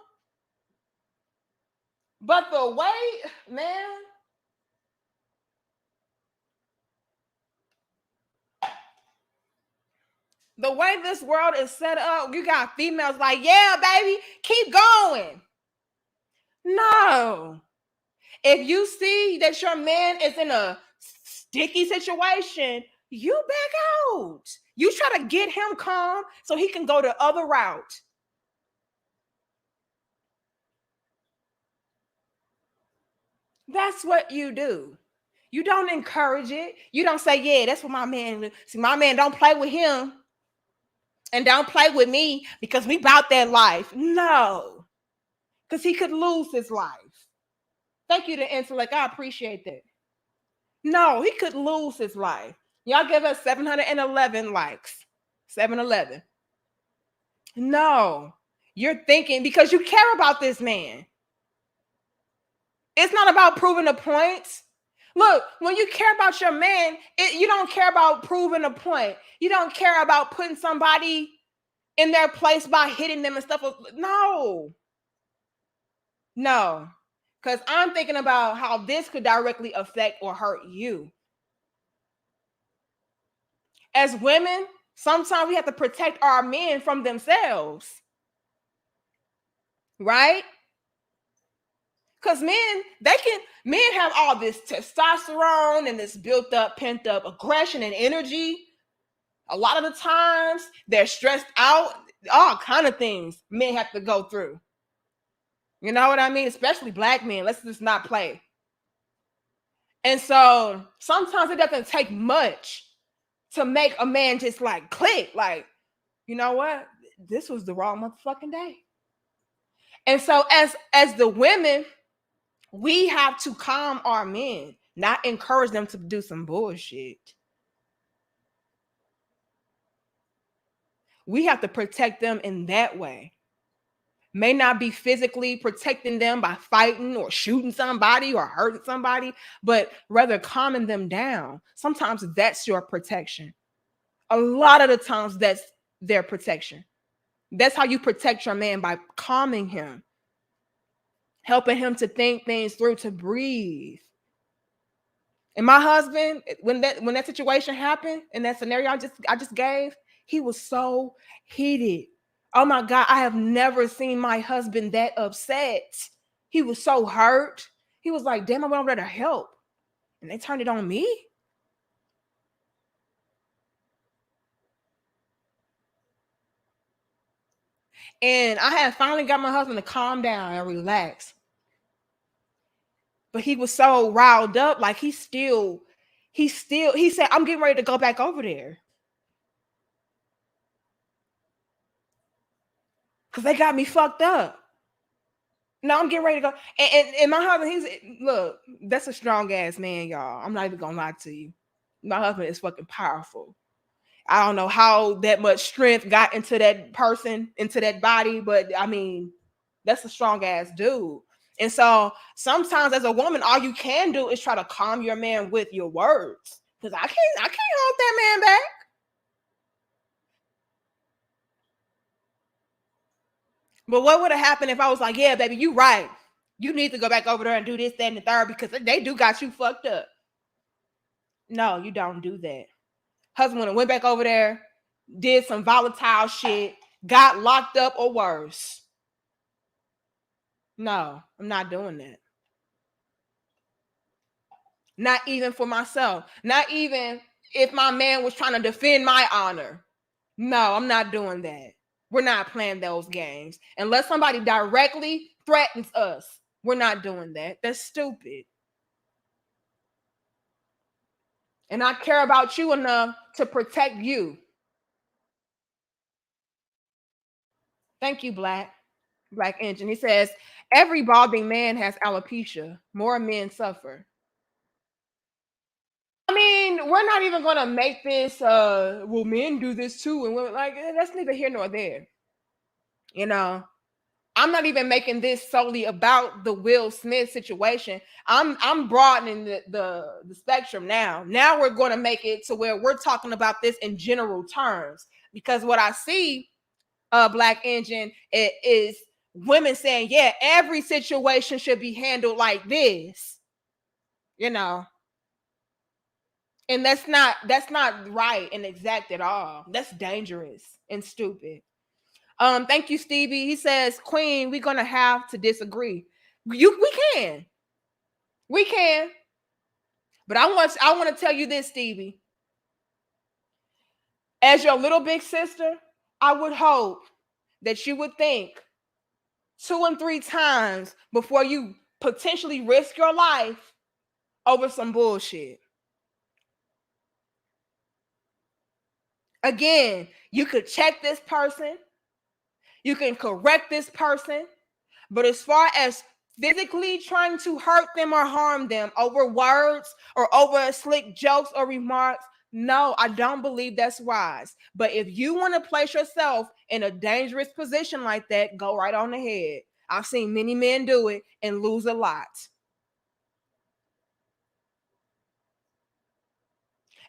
But the way, man, the way this world is set up, you got females like, yeah, baby, keep going. No. If you see that your man is in a sticky situation, You back out. You try to get him calm so he can go the other route. That's what you do. You don't encourage it. You don't say, yeah, that's what my man. See, my man don't play with him and don't play with me because we bout that life. No, because he could lose his life. Thank you to intellect. I appreciate that. No, he could lose his life. Y'all give us 711 likes. 711. No, you're thinking because you care about this man. It's not about proving a point. Look, when you care about your man, you don't care about proving a point. You don't care about putting somebody in their place by hitting them and stuff. No, no, because I'm thinking about how this could directly affect or hurt you. As women, sometimes we have to protect our men from themselves, right? Because men have all this testosterone and this built up, pent up aggression and energy. A lot of the times they're stressed out, all kind of things men have to go through. You know what I mean? Especially black men. Let's just not play. And so sometimes it doesn't take much to make a man just like click, like, you know what? This was the wrong motherfucking day. And so as the women, we have to calm our men, not encourage them to do some bullshit. We have to protect them in that way. May not be physically protecting them by fighting or shooting somebody or hurting somebody, but rather calming them down. Sometimes that's your protection. A lot of the times that's their protection. That's how you protect your man, by calming him, helping him to think things through, to breathe. And my husband, when that situation happened, in that scenario I just gave, he was so heated. Oh my God, I have never seen my husband that upset. He was so hurt. He was like, damn, I went over there to help, and they turned it on me. And I had finally got my husband to calm down and relax. But he was so riled up, like he said, I'm getting ready to go back over there. Because they got me fucked up. No, I'm getting ready to go. And my husband, look, that's a strong ass man, y'all. I'm not even gonna lie to you. My husband is fucking powerful. I don't know how that much strength got into that person, into that body, but I mean, that's a strong ass dude. And so sometimes as a woman, all you can do is try to calm your man with your words. Because I can't hold that man back. But what would have happened if I was like, yeah, baby, you right. You need to go back over there and do this, that, and the third, because they do got you fucked up. No, you don't do that. Husband went back over there, did some volatile shit, got locked up or worse. No, I'm not doing that. Not even for myself. Not even if my man was trying to defend my honor. No, I'm not doing that. We're not playing those games. Unless somebody directly threatens us, we're not doing that. That's stupid. And I care about you enough to protect you. Thank you, Black Engine. He says, every balding man has alopecia. More men suffer. I mean, we're not even gonna make this well, men do this too, and women, like, that's neither here nor there. You know, I'm not even making this solely about the Will Smith situation. I'm broadening the spectrum now. Now we're going to make it to where we're talking about this in general terms, because what I see, Black Engine, it is women saying, yeah, every situation should be handled like this, you know. And that's not right and exact at all. That's dangerous and stupid. Thank you, Stevie. He says, Queen, we're gonna have to disagree. We can. We can. But I want to tell you this, Stevie. As your little big sister, I would hope that you would think two and three times before you potentially risk your life over some bullshit. Again, you could check this person, you can correct this person, but as far as physically trying to hurt them or harm them over words or over slick jokes or remarks, no, I don't believe that's wise. But if you want to place yourself in a dangerous position like that, go right on ahead. I've seen many men do it and lose a lot.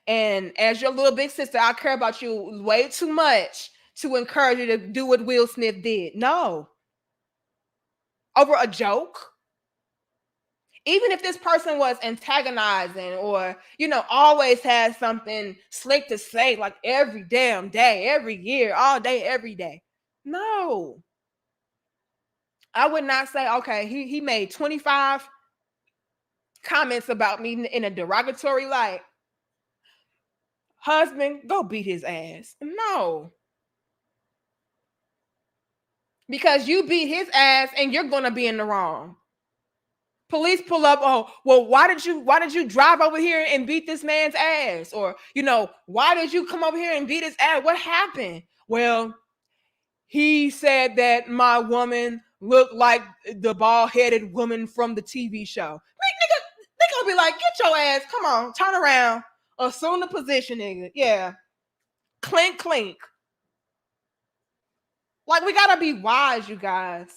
And as your little big sister, I care about you way too much to encourage you to do what Will Smith did. No, over a joke. Even if this person was antagonizing or, always had something slick to say, like every damn day, every year, all day, every day. No, I would not say, okay, he made 25 comments about me in a derogatory light. Husband, go beat his ass. No, because you beat his ass and you're gonna be in the wrong. Police pull up. Oh, well, why did you drive over here and beat this man's ass? Or, why did you come over here and beat his ass? What happened? Well, he said that my woman looked like the bald-headed woman from the TV show. Nigga, they gonna be like, get your ass, come on, turn around, assume the position, nigga. Yeah. Clink clink. Like, we gotta be wise, you guys.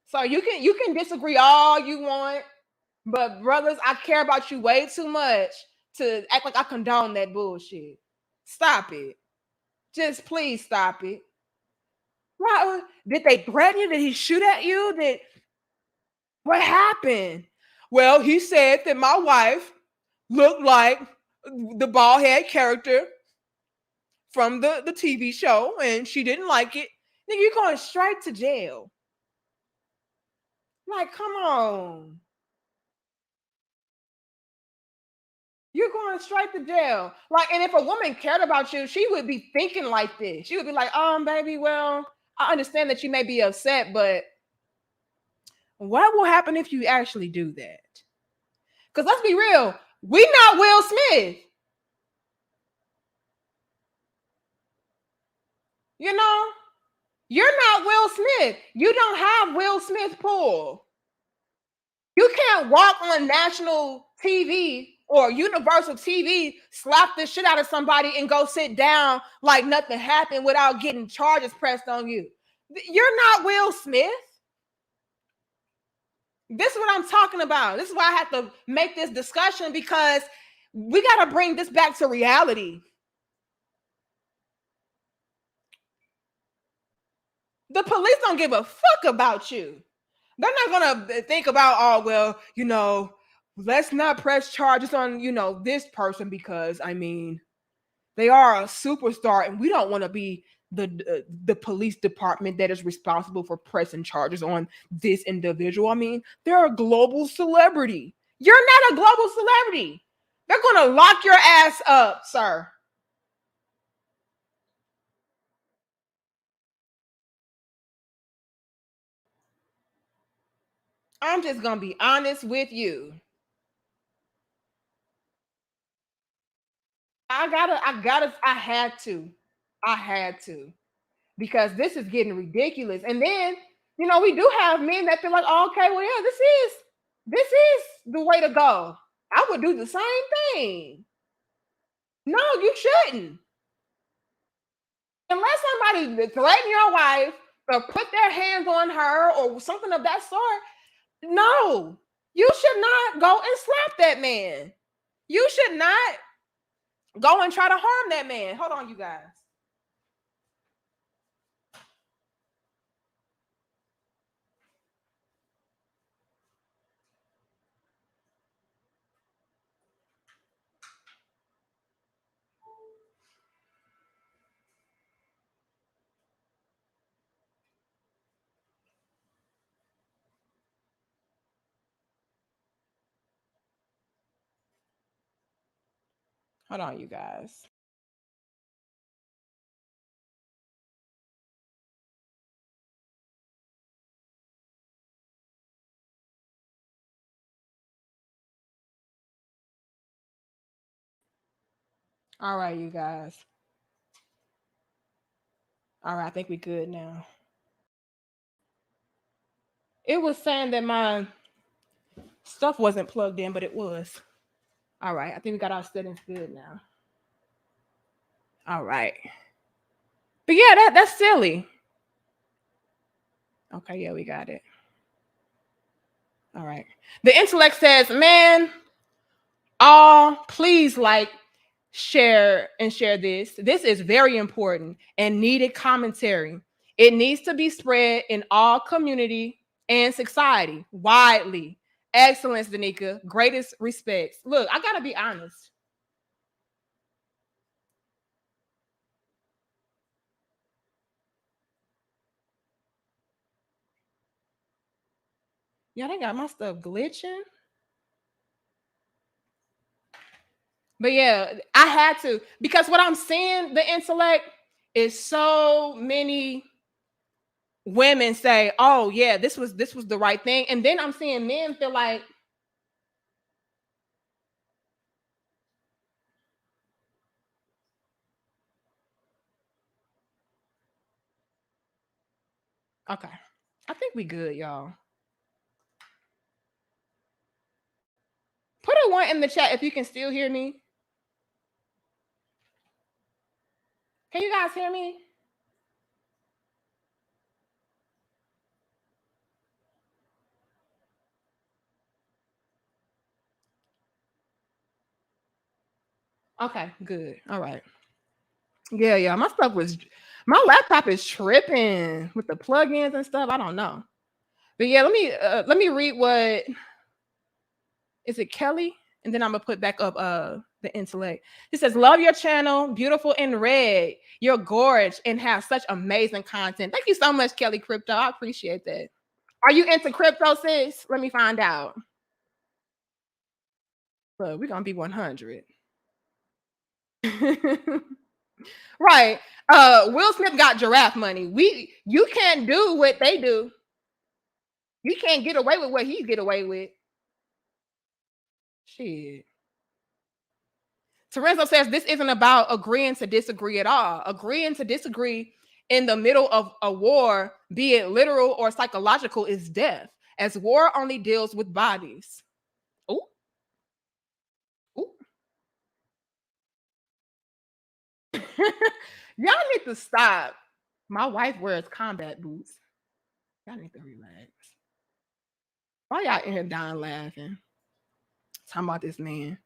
So you can disagree all you want. But brothers, I care about you way too much to act like I condone that bullshit. Stop it. Just please stop it. Why did they threaten you? Did he shoot at you? Did what happened? Well, he said that my wife looked like the bald head character from the TV show and she didn't like it. Nigga, you're going straight to jail. Like, come on. You're going straight to jail. Like, and if a woman cared about you, she would be thinking like this. She would be like, baby, well, I understand that you may be upset, but what will happen if you actually do that? Because let's be real, we not Will Smith. You know, you're not Will Smith. You don't have Will Smith pull. You can't walk on national TV or universal TV, slap the shit out of somebody and go sit down like nothing happened without getting charges pressed on you. You're not Will Smith. This is what I'm talking about. This is why I have to make this discussion because we got to bring this back to reality. The police don't give a fuck about you. They're not going to think about, oh, well, let's not press charges on, this person because, I mean, they are a superstar and we don't want to be the police department that is responsible for pressing charges on this individual. I mean, they're a global celebrity. You're not a global celebrity. They're going to lock your ass up, sir. I'm just going to be honest with you. I had to because this is getting ridiculous. And then, we do have men that feel like, oh, okay, well, yeah, this is the way to go. I would do the same thing. No, you shouldn't. Unless somebody threaten your wife or put their hands on her or something of that sort, no, you should not go and slap that man. You should not go and try to harm that man. Hold on, you guys. Hold on, you guys. All right, you guys. All right, I think we good now. It was saying that my stuff wasn't plugged in, but it was. All right, I think we got our settings good now. All right. But yeah, that's silly. Okay, yeah, we got it. All right. The intellect says, man, all please like, share, and share this. This is very important and needed commentary. It needs to be spread in all community and society widely. Excellence, Danica. Greatest respects. Look, I gotta be honest. Yeah, they got my stuff glitching. But yeah, I had to because what I'm seeing, the intellect is so many women say, "Oh yeah, this was the right thing," and then I'm seeing men feel like, "Okay, I think we good, y'all." Put a one in the chat if you can still hear me. Can you guys hear me? Okay, good. All right. Yeah, yeah. My laptop is tripping with the plugins and stuff. I don't know. But yeah, let me read what is it, Kelly? And then I'm gonna put back up the intellect. It says, love your channel, beautiful and red. You're gorgeous and have such amazing content. Thank you so much, Kelly Crypto. I appreciate that. Are you into crypto, sis? Let me find out. Look, we're gonna be 100. Right. Will Smith got giraffe money. You can't do what they do. You can't get away with what he get away with. Shit. Terenzo says this isn't about agreeing to disagree at all. Agreeing to disagree in the middle of a war, be it literal or psychological, is death, as war only deals with bodies. Ooh, ooh. Y'all need to stop. My wife wears combat boots. Y'all need to relax. Why y'all in here dying laughing? Talking about this man.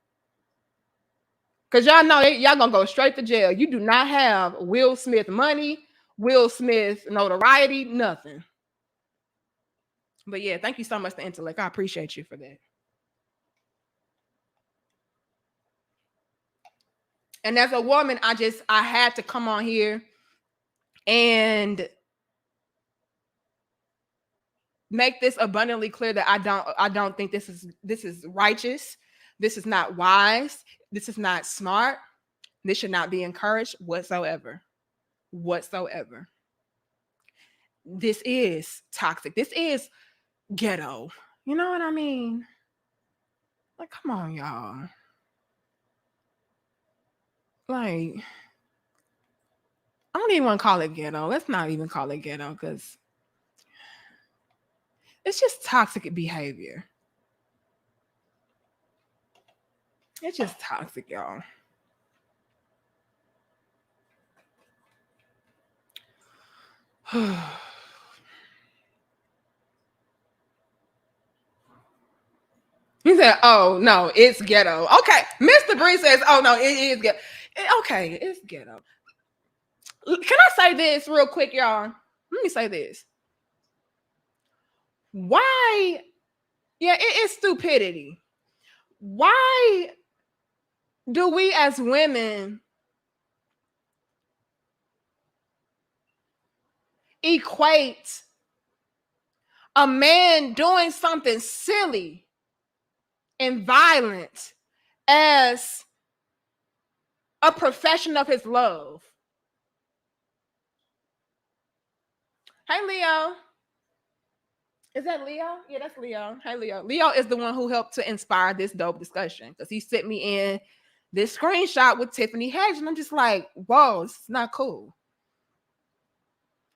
Cause y'all know y'all gonna go straight to jail. You do not have Will Smith money, Will Smith notoriety, nothing. But yeah, thank you so much, the intellect. I appreciate you for that. And as a woman, I had to come on here and make this abundantly clear that I don't think this is righteous. This is not wise. This is not smart. This should not be encouraged whatsoever. Whatsoever. This is toxic. This is ghetto. You know what I mean? Like, come on, y'all. Like, I don't even want to call it ghetto. Let's not even call it ghetto because it's just toxic behavior. It's just toxic, y'all. He said, "Oh no, it's ghetto." Okay, Mr. Bree says, "Oh no, it is ghetto." Okay, it's ghetto. Can I say this real quick, y'all? Let me say this. Why? Yeah, it is stupidity. Why do we as women equate a man doing something silly and violent as a profession of his love? Hey, Leo. Is that Leo? Yeah, that's Leo. Hey, Leo. Leo is the one who helped to inspire this dope discussion because he sent me in this screenshot with Tiffany Haddish, and I'm just like, whoa, it's not cool.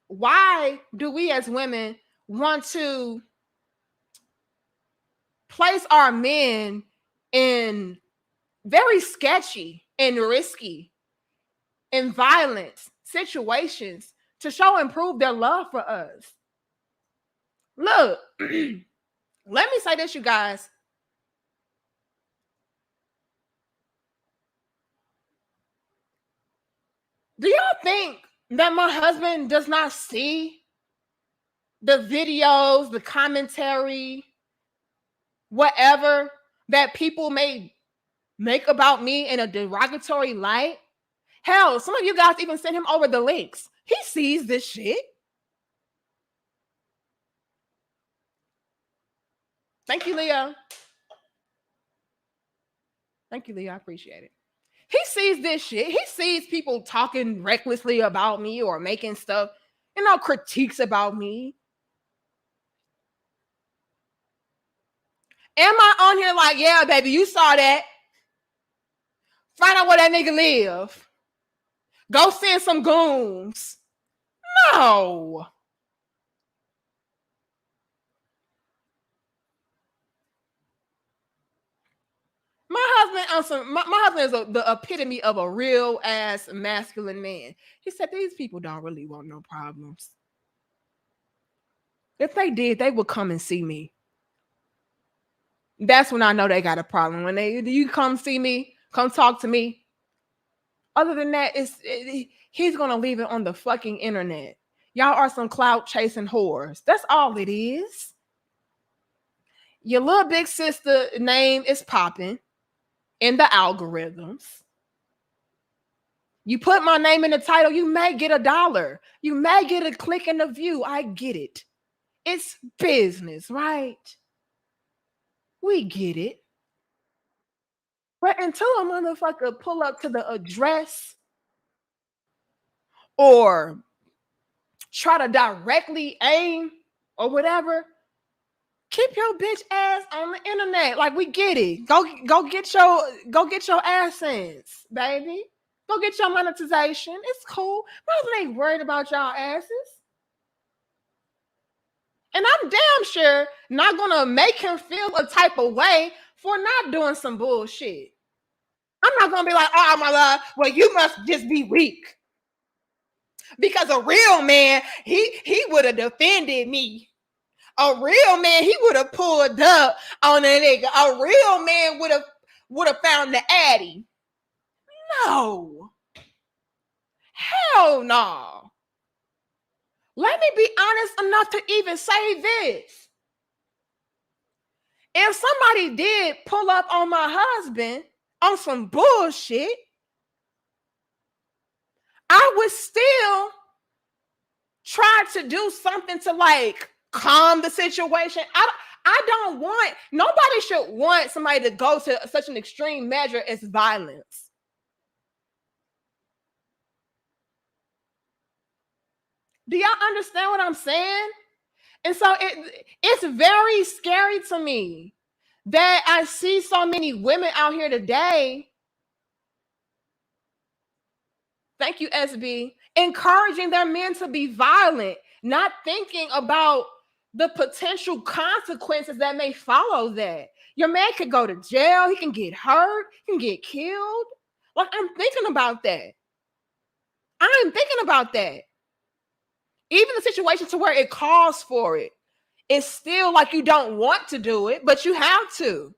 Why do we as women want to place our men in very sketchy and risky and violent situations to show and prove their love for us? Look, let me say this, you guys. Do y'all think that my husband does not see the videos, the commentary, whatever that people may make about me in a derogatory light? Hell, some of you guys even send him over the links. He sees this shit. Thank you, Leah. Thank you, Leah. I appreciate it. He sees this shit. He sees people talking recklessly about me or making stuff, critiques about me. Am I on here like, yeah, baby, you saw that? Find out where that nigga live. Go send some goons. No. My husband is the epitome of a real ass masculine man. He said these people don't really want no problems. If they did, they would come and see me. That's when I know they got a problem. When you come see me, come talk to me. Other than that, he's gonna leave it on the fucking internet. Y'all are some clout chasing whores. That's all it is. Your little big sister name is popping in the algorithms. You put my name in the title, you may get $1. You may get a click and a view. I get it. It's business, right? We get it. But until a motherfucker pull up to the address or try to directly aim or whatever, keep your bitch ass on the internet. Like, we get it. Go get your AdSense, baby. Go get your monetization. It's cool. My husband ain't worried about y'all asses. And I'm damn sure not gonna make him feel a type of way for not doing some bullshit. I'm not gonna be like, oh my love, well, you must just be weak. Because a real man, he would have defended me. A real man, he would have pulled up on a nigga. A real man would have found the addy. No. Hell no. Let me be honest enough to even say this. If somebody did pull up on my husband on some bullshit, I would still try to do something to like calm the situation. I don't want, nobody should want somebody to go to such an extreme measure as violence. Do y'all understand what I'm saying? And so it's very scary to me that I see so many women out here today. Thank you, SB. Encouraging their men to be violent, not thinking about the potential consequences that may follow that. Your man could go to jail, he can get hurt, he can get killed. Like, I'm thinking about that. I'm thinking about that. Even the situation to where it calls for it, it's still like you don't want to do it, but you have to.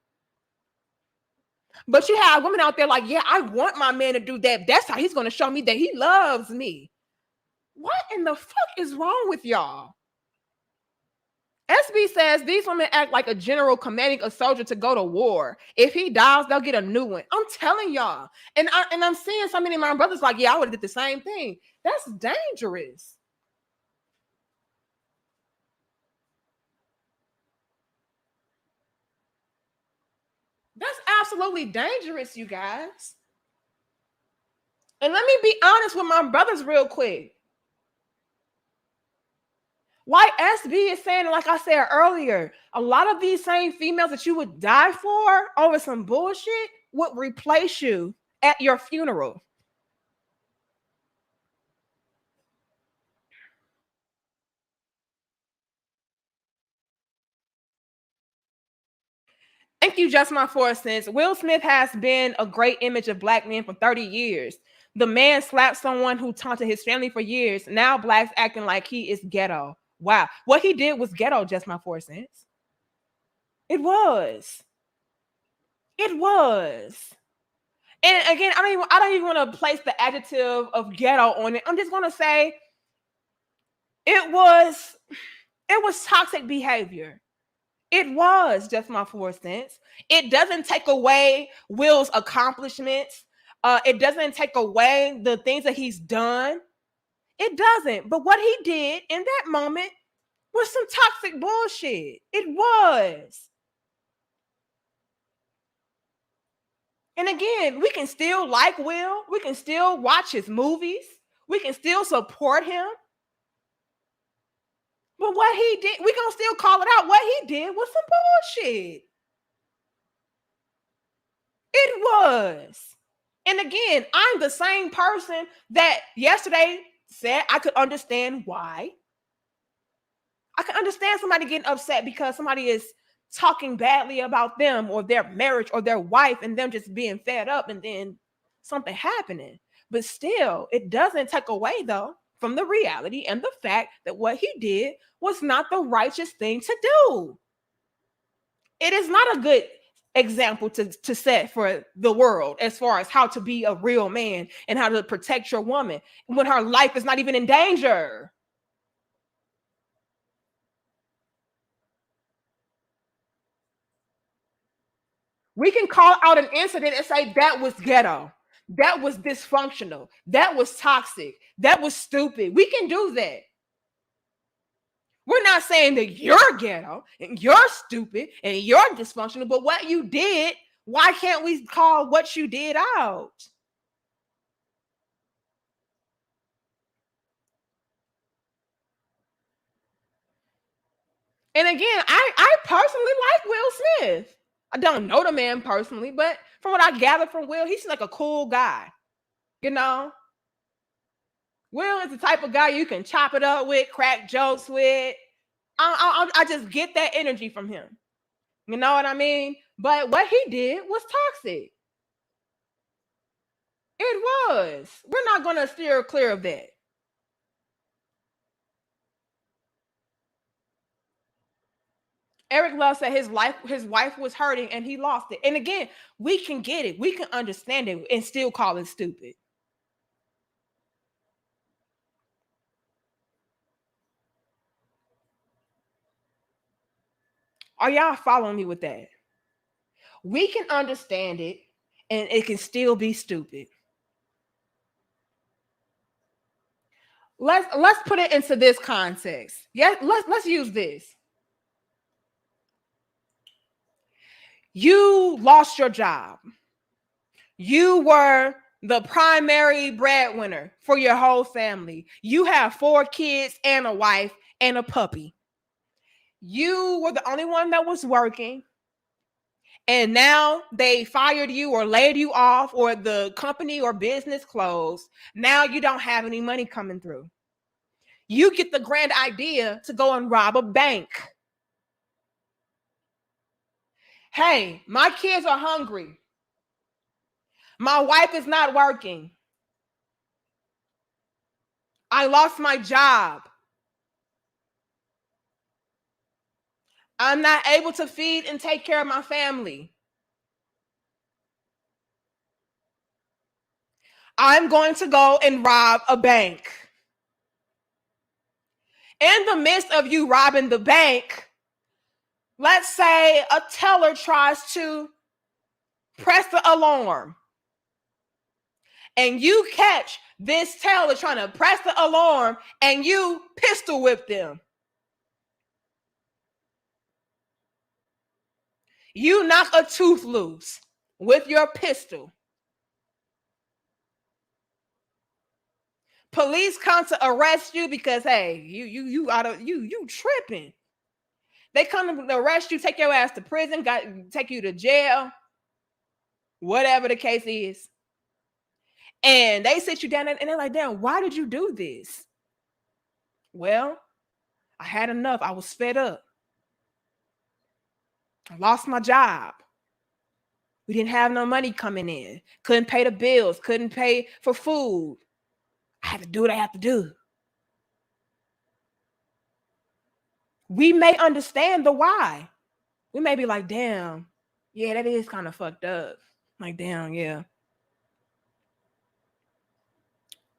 But you have women out there like, yeah, I want my man to do that. That's how he's going to show me that he loves me. What in the fuck is wrong with y'all? SB says these women act like a general commanding a soldier to go to war. If he dies, they'll get a new one. I'm telling y'all. And I'm seeing so many of my brothers like, yeah, I would have did the same thing. That's dangerous. That's absolutely dangerous, you guys. And let me be honest with my brothers real quick. Like SB is saying, like I said earlier, a lot of these same females that you would die for over some bullshit would replace you at your funeral. Thank you, Just My 4 cents. Will Smith has been a great image of black men for 30 years. The man slapped someone who taunted his family for years. Now blacks acting like he is ghetto. Wow. What he did was ghetto, Just My 4 cents. It was. It was. And again, I don't even want to place the adjective of ghetto on it. I'm just gonna say it was it was toxic behavior. It was, Just My 4 cents. It doesn't take away Will's accomplishments. It doesn't take away the things that he's done. It doesn't. But what he did in that moment was some toxic bullshit. It was. And again, we can still like Will. We can still watch his movies. We can still support him. But what he did, we gonna still call it out. What he did was some bullshit. It was. And again, I'm the same person that yesterday said I could understand why. I can understand somebody getting upset because somebody is talking badly about them or their marriage or their wife and them just being fed up and then something happening. But still, it doesn't take away, though, from the reality and the fact that what he did was not the righteous thing to do. It is not a good example to set for the world as far as how to be a real man and how to protect your woman when her life is not even in danger. We can call out an incident and say that was ghetto, that was dysfunctional, that was toxic, that was stupid. We can do that. We're not saying that you're ghetto and you're stupid and you're dysfunctional, but what you did, why can't we call what you did out? And again, I personally like Will Smith. I don't know the man personally, but from what I gather from Will, he's like a cool guy. You know, Will is the type of guy you can chop it up with, crack jokes with. I just get that energy from him. You know what I mean? But what he did was toxic. It was. We're not going to steer clear of that. Eric Love said his wife was hurting and he lost it. And again, we can get it. We can understand it and still call it stupid. Are y'all following me with that? We can understand it and it can still be stupid. Let's put it into this context. Yeah, let's use this. You lost your job. You were the primary breadwinner for your whole family. You have 4 kids and a wife and a puppy. You were the only one that was working. And now they fired you or laid you off, or the company or business closed. Now you don't have any money coming through. You get the grand idea to go and rob a bank. Hey, my kids are hungry. My wife is not working. I lost my job. I'm not able to feed and take care of my family. I'm going to go and rob a bank. In the midst of you robbing the bank, let's say a teller tries to press the alarm, and you catch this teller trying to press the alarm and you pistol whip them. You knock a tooth loose with your pistol. Police come to arrest you because hey, you tripping. They come to arrest you, take your ass to prison, take you to jail, whatever the case is. And they sit you down and they're like, damn, why did you do this? Well, I had enough. I was fed up. I lost my job. We didn't have no money coming in. Couldn't pay the bills. Couldn't pay for food. I had to do what I have to do. We may understand the why. We may be like, damn, yeah, that is kind of fucked up. Like, damn, yeah.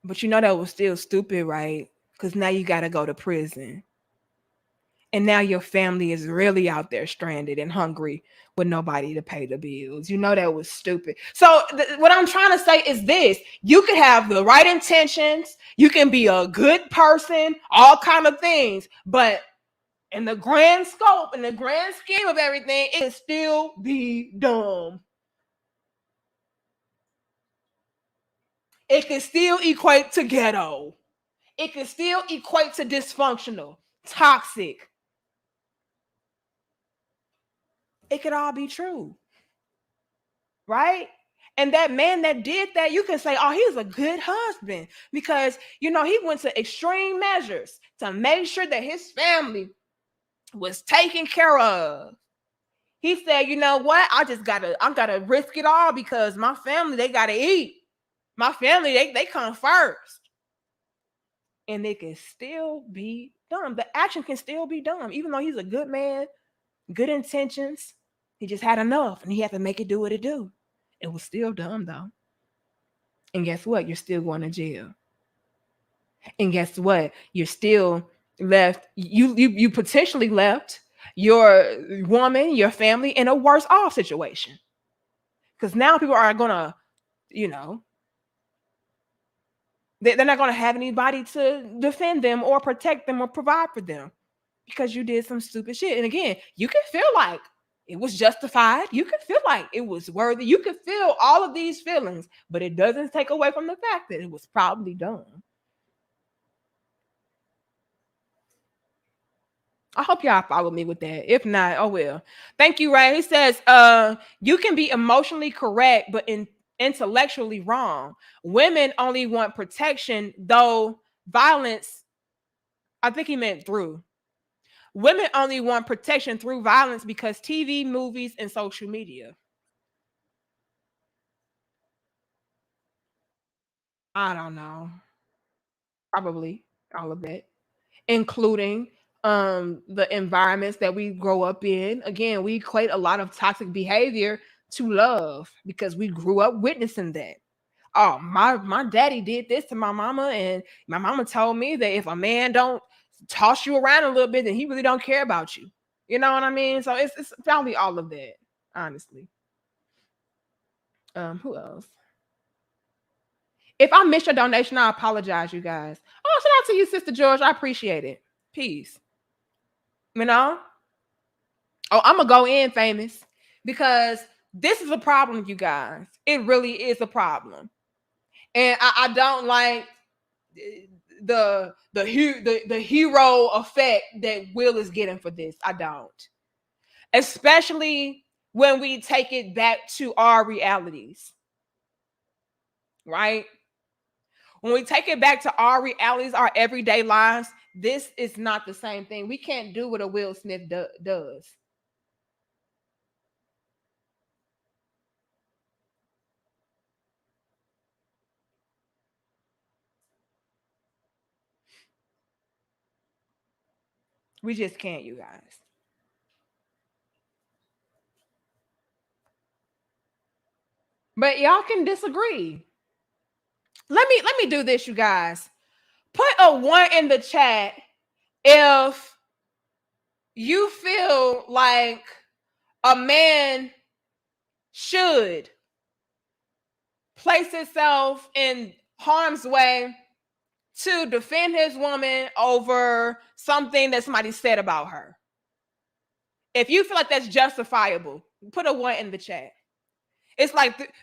But you know that was still stupid, right? Because now you got to go to prison. And now your family is really out there stranded and hungry with nobody to pay the bills. You know that was stupid. So what I'm trying to say is this. You can have the right intentions. You can be a good person, all kind of things. But in the grand scope, in the grand scheme of everything, it can still be dumb. It can still equate to ghetto. It can still equate to dysfunctional, toxic. It could all be true. Right? And that man that did that, you can say, oh, he's a good husband because, you know, he went to extreme measures to make sure that his family was taken care of. He said, you know what? I gotta risk it all because my family, they gotta eat. My family, they come first. And it can still be dumb. The action can still be dumb, even though he's a good man, good intentions. He just had enough and he had to make it do what it do. It was still dumb though. And guess what? You're still going to jail. And guess what? You're still left. You potentially left your woman, your family in a worse off situation. Because now people are gonna, you know, they're not gonna have anybody to defend them or protect them or provide for them because you did some stupid shit. And again, you can feel like it was justified. You can feel like it was worthy. You can feel all of these feelings, but it doesn't take away from the fact that it was probably dumb. I hope y'all follow me with that. If not, oh well. Thank you, Ray. He says, you can be emotionally correct, but intellectually wrong. Women only want protection, though violence, I think he meant through. Women only want protection through violence because TV, movies, and social media. I don't know. Probably all of that, including the environments that we grow up in. Again, we equate a lot of toxic behavior to love because we grew up witnessing that. Oh, my daddy did this to my mama, and my mama told me that if a man don't toss you around a little bit, then he really don't care about you. You know what I mean? So it's probably all of that, honestly. Who else? If I missed your donation, I apologize, you guys. Oh, shout out to you, Sister George. I appreciate it. Peace. You know? Oh, I'm gonna go in famous because this is a problem, you guys. It really is a problem. And I don't like the hero effect that Will is getting for this. I don't. Especially when we take it back to our realities. Right? When we take it back to our realities, our everyday lives, this is not the same thing. We can't do what a Will Smith does. We just can't, you guys. But y'all can disagree. Let me do this, you guys. Put a 1 in the chat if you feel like a man should place himself in harm's way to defend his woman over something that somebody said about her. If you feel like that's justifiable, put a 1 in the chat. It's like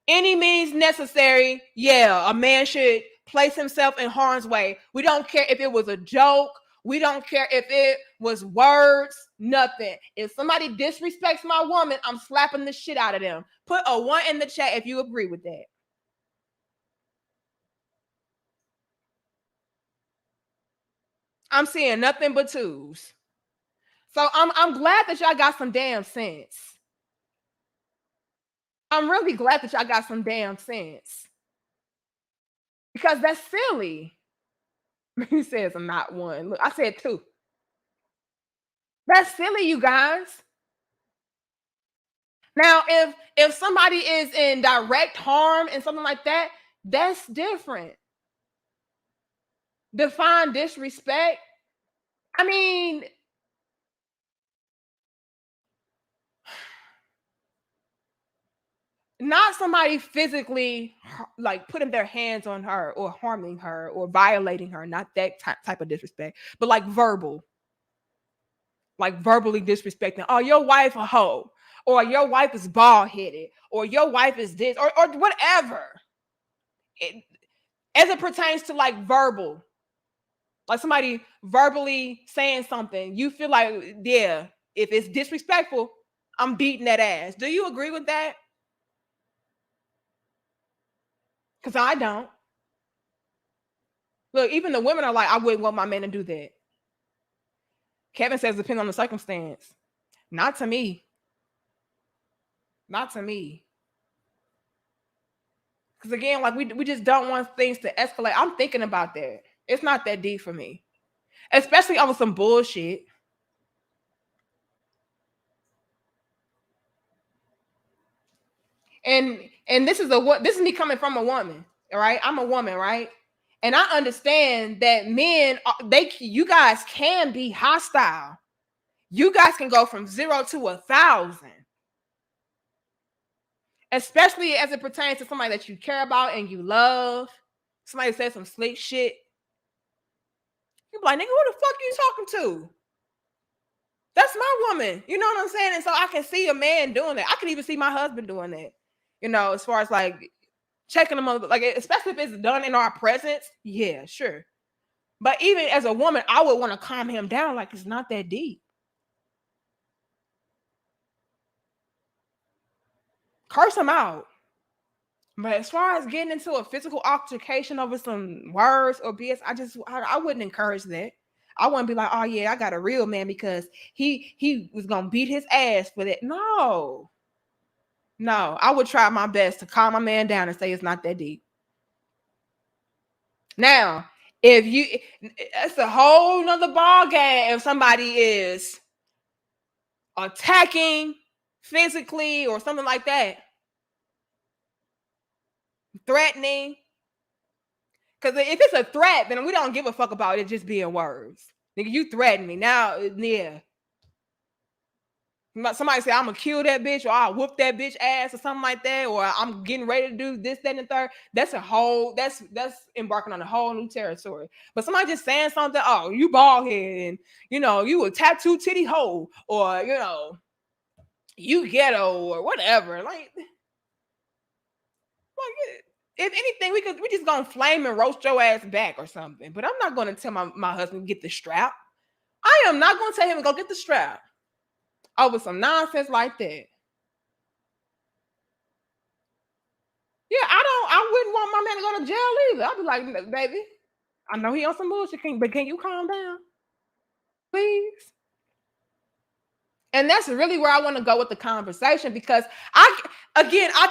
any means necessary. Yeah, a man should place himself in harm's way. We don't care if it was a joke. We don't care if it was words, nothing. If somebody disrespects my woman, I'm slapping the shit out of them. Put a 1 in the chat if you agree with that. I'm seeing nothing but twos. So I'm glad that y'all got some damn sense. I'm really glad that y'all got some damn sense. Because that's silly. He says I'm not one. Look, I said two. That's silly, you guys. Now, if somebody is in direct harm and something like that, that's different. Define disrespect. I mean, not somebody physically like putting their hands on her or harming her or violating her, not that type of disrespect, but like verbally disrespecting. Oh, your wife a hoe, or your wife is bald headed, or your wife is this, or whatever. It, as it pertains to like verbal, like somebody verbally saying something, you feel like, yeah, if it's disrespectful, I'm beating that ass. Do you agree with that? Because I don't. Look, even the women are like, I wouldn't want my man to do that. Kevin says, depends on the circumstance. Not to me. Not to me. Because again, like we just don't want things to escalate. I'm thinking about that. It's not that deep for me, especially over some bullshit. And this is what this is me coming from a woman, all right? I'm a woman, right? And I understand that men, you guys can be hostile. You guys can go from 0 to 1,000, especially as it pertains to somebody that you care about and you love. Somebody says some slick shit. You be like, nigga, who the fuck you talking to? That's my woman. You know what I'm saying? And so I can see a man doing that. I can even see my husband doing that. You know, as far as like checking them on, like especially if it's done in our presence. Yeah, sure. But even as a woman, I would want to calm him down. Like it's not that deep. Curse him out. But as far as getting into a physical altercation over some words or BS, I wouldn't encourage that. I wouldn't be like, oh yeah, I got a real man because he was gonna beat his ass for that. No, no, I would try my best to calm my man down and say it's not that deep. Now, if you, it's a whole nother ball game if somebody is attacking physically or something like that, threatening. Because if it's a threat, then we don't give a fuck about it just being words. Nigga, you threaten me now. Yeah, somebody say I'm gonna kill that bitch or I'll whoop that bitch ass or something like that, or I'm getting ready to do this, that, and the third. That's embarking on a whole new territory. But somebody just saying something, oh, you bald head and you a tattoo titty hoe, or you ghetto or whatever. Like if anything, we just gonna flame and roast your ass back or something. But I'm not gonna tell my husband to get the strap. I am not gonna tell him to go get the strap over some nonsense like that. Yeah, I wouldn't want my man to go to jail either. I'd be like, baby, I know he on some bullshit, but can you calm down, please? And that's really where I want to go with the conversation because I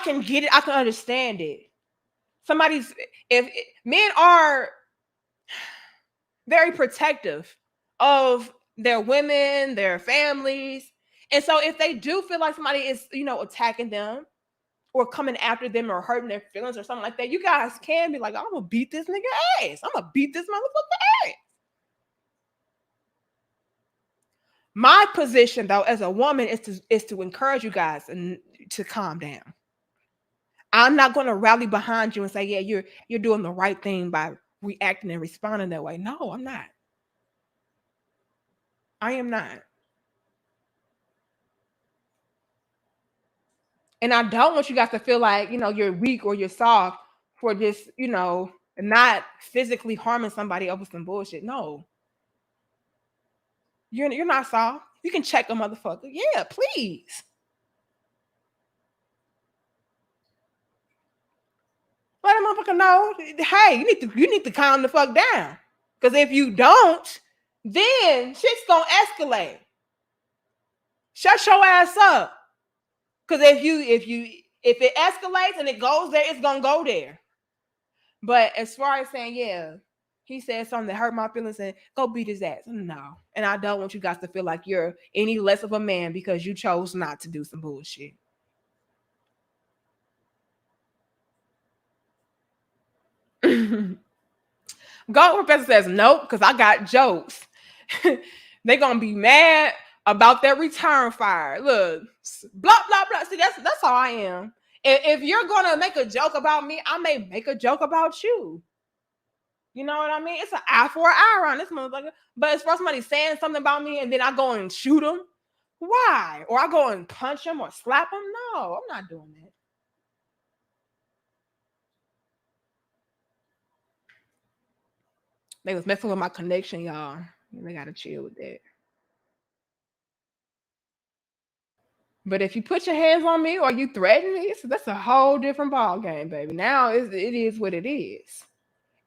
can get it, I can understand it. If men are very protective of their women, their families, and so if they do feel like somebody is, attacking them or coming after them or hurting their feelings or something like that, you guys can be like, I'm gonna beat this nigga ass. I'm gonna beat this motherfucker ass. My position though, as a woman, is to encourage you guys and to calm down. I'm not gonna rally behind you and say, yeah, you're doing the right thing by reacting and responding that way. No, I'm not. I am not. And I don't want you guys to feel like, you're weak or you're soft for just, not physically harming somebody over some bullshit. No, you're not soft. You can check a motherfucker. Yeah, please. Let a motherfucker know, hey, you need to calm the fuck down. Because if you don't, then shit's gonna escalate. Shut your ass up. Because if it escalates and it goes there, it's gonna go there. But as far as saying, yeah, he said something that hurt my feelings and go beat his ass. No. And I don't want you guys to feel like you're any less of a man because you chose not to do some bullshit. Gold Professor says nope, because I got jokes. They're gonna be mad about their return fire. Look, blah blah blah. See, that's how I am. If you're gonna make a joke about me, I may make a joke about you. You know what I mean? It's an eye for an eye around this motherfucker. But as far as somebody saying something about me and then I go and shoot them, why? Or I go and punch them or slap them? No, I'm not doing that. They was messing with my connection, y'all. They gotta chill with that. But if you put your hands on me or you threaten me, so that's a whole different ball game, baby. Now it is what it is.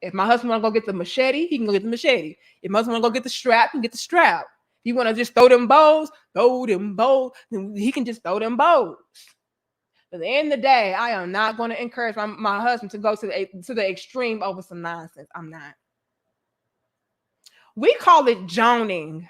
If my husband want to go get the machete, he can go get the machete. If my husband want to go get the strap, he can get the strap. If you want to just throw them bows, then he can just throw them bows. But at the end of the day, I am not going to encourage my husband to go to the extreme over some nonsense. I'm not. We call it joning.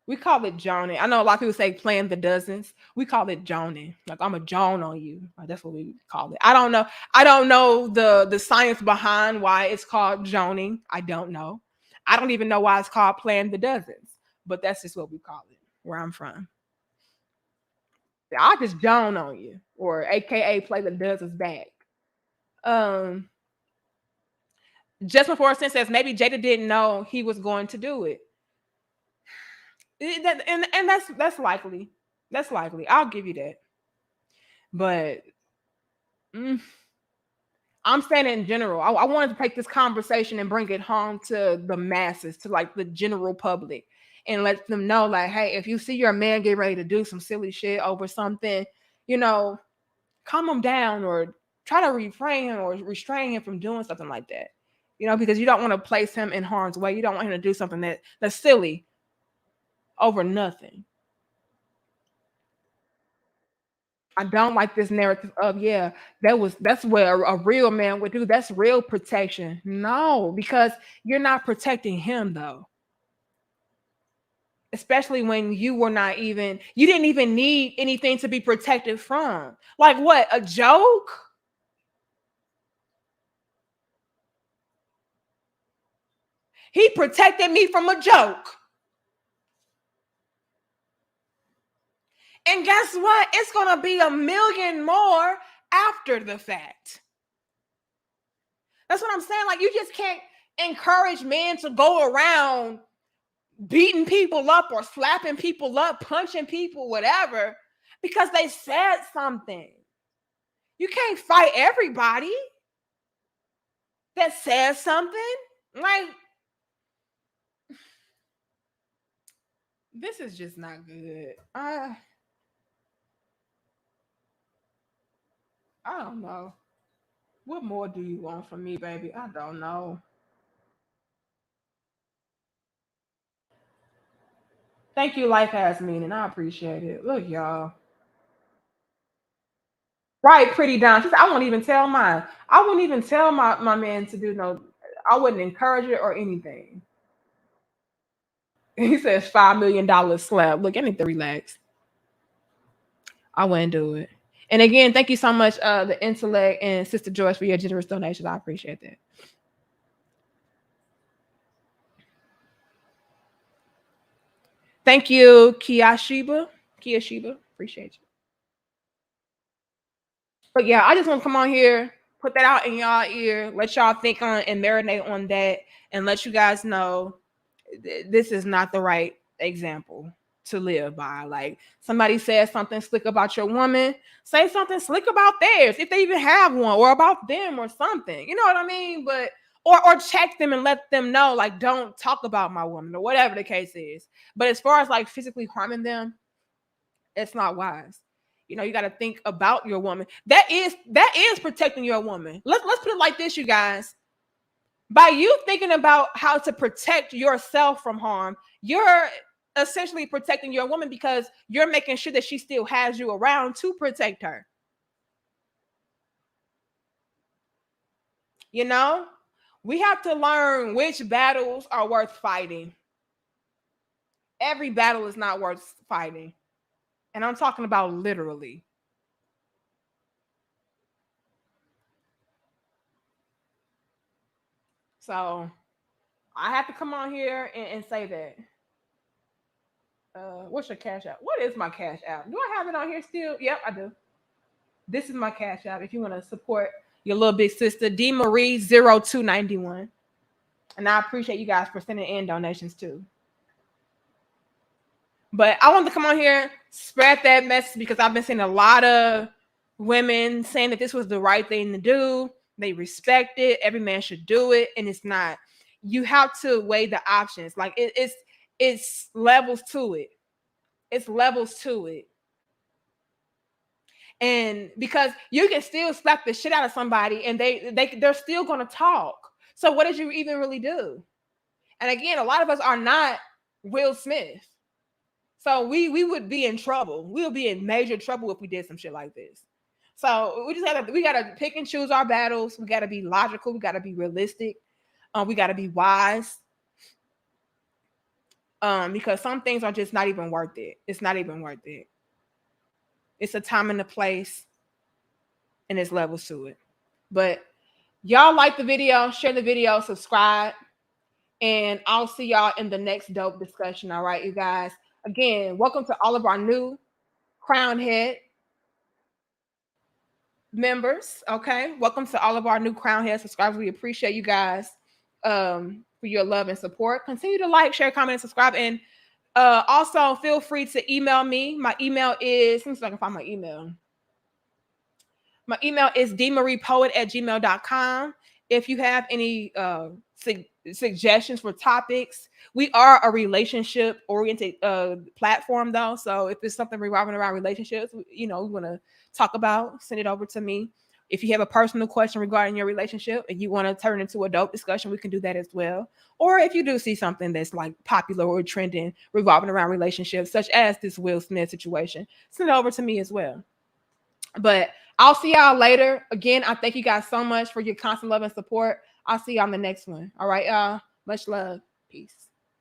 We call it joning. I know a lot of people say playing the dozens. We call it joning. Like I'm a Joan on you. Like, that's what we call it. I don't know. I don't know the science behind why it's called joning. I don't know. I don't even know why it's called playing the dozens. But that's just what we call it where I'm from. I just Joan on you, or AKA play the dozens back. Um, just before Sin says maybe Jada didn't know he was going to do it. And that's likely. That's likely. I'll give you that. But I'm saying in general, I wanted to take this conversation and bring it home to the masses, to like the general public, and let them know, like, hey, if you see your man get ready to do some silly shit over something, you know, calm him down or try to refrain him or restrain him from doing something like that. You know, because you don't want to place him in harm's way. You don't want him to do something that's silly over nothing. I don't like this narrative of, yeah, that's what a real man would do. That's real protection. No, because you're not protecting him though. Especially when you didn't even need anything to be protected from. Like what? A joke? He protected me from a joke. And guess what? It's going to be a million more after the fact. That's what I'm saying. Like, you just can't encourage men to go around beating people up or slapping people up, punching people, whatever, because they said something. You can't fight everybody that says something. Like, this is just not good. I don't know. What more do you want from me, baby? I don't know. Thank you, life has meaning. I appreciate it. Look, y'all. Right, pretty down. She said, I won't even tell mine. I wouldn't even tell my man to do no, I wouldn't encourage it or anything. He says $5 million slab. Look, I need to relax. I wouldn't do it. And again, thank you so much, the intellect and Sister Joyce, for your generous donations. I appreciate that. Thank you, Kiyashiba. Kiyashiba. Appreciate you. But yeah, I just want to come on here, put that out in y'all ear, let y'all think on and marinate on that, and let you guys know this is not the right example to live by. Like, somebody says something slick about your woman, say something slick about theirs if they even have one, or about them or something. You know what I mean? But or check them and let them know, like, don't talk about my woman or whatever the case is. But as far as like physically harming them, it's not wise. You know, you got to think about your woman. That is protecting your woman. Let's put it like this, you guys. By you thinking about how to protect yourself from harm, you're essentially protecting your woman because you're making sure that she still has you around to protect her. You know, we have to learn which battles are worth fighting. Every battle is not worth fighting. And I'm talking about literally. So I have to come on here and say that. What's your cash app? What is my cash app? Do I have it on here still? Yep, I do. This is my cash app if you want to support your little big sister, D Marie 0291. And I appreciate you guys for sending in donations too. But I wanted to come on here, spread that message because I've been seeing a lot of women saying that this was the right thing to do. They respect it. Every man should do it. And it's not. You have to weigh the options. Like it's levels to it. It's levels to it. And because you can still slap the shit out of somebody and they're still gonna talk. So what did you even really do? And again, a lot of us are not Will Smith. So we would be in trouble. We would be in major trouble if we did some shit like this. So we gotta pick and choose our battles. We gotta be logical. We gotta be realistic. We gotta be wise. Because some things are just not even worth it. It's not even worth it. It's a time and a place, and there's levels to it. But y'all like the video, share the video, subscribe, and I'll see y'all in the next dope discussion. All right, you guys. Again, welcome to all of our new Crown Head members. Okay, welcome to all of our new Crown Head subscribers. We appreciate you guys for your love and support. Continue to like, share, comment, and subscribe. And also feel free to email me. My email is, let me see if I can find my email. My email is dmariepoet@gmail.com. If you have any suggestions for topics, we are a relationship oriented platform though. So if it's something revolving around relationships, we want to talk about, send it over to me. If you have a personal question regarding your relationship and you want to turn into a dope discussion, we can do that as well. Or if you do see something that's like popular or trending revolving around relationships, such as this Will Smith situation, send it over to me as well. But I'll see y'all later. Again, I thank you guys so much for your constant love and support. I'll see you on the next one. All right, y'all. Much love. Peace.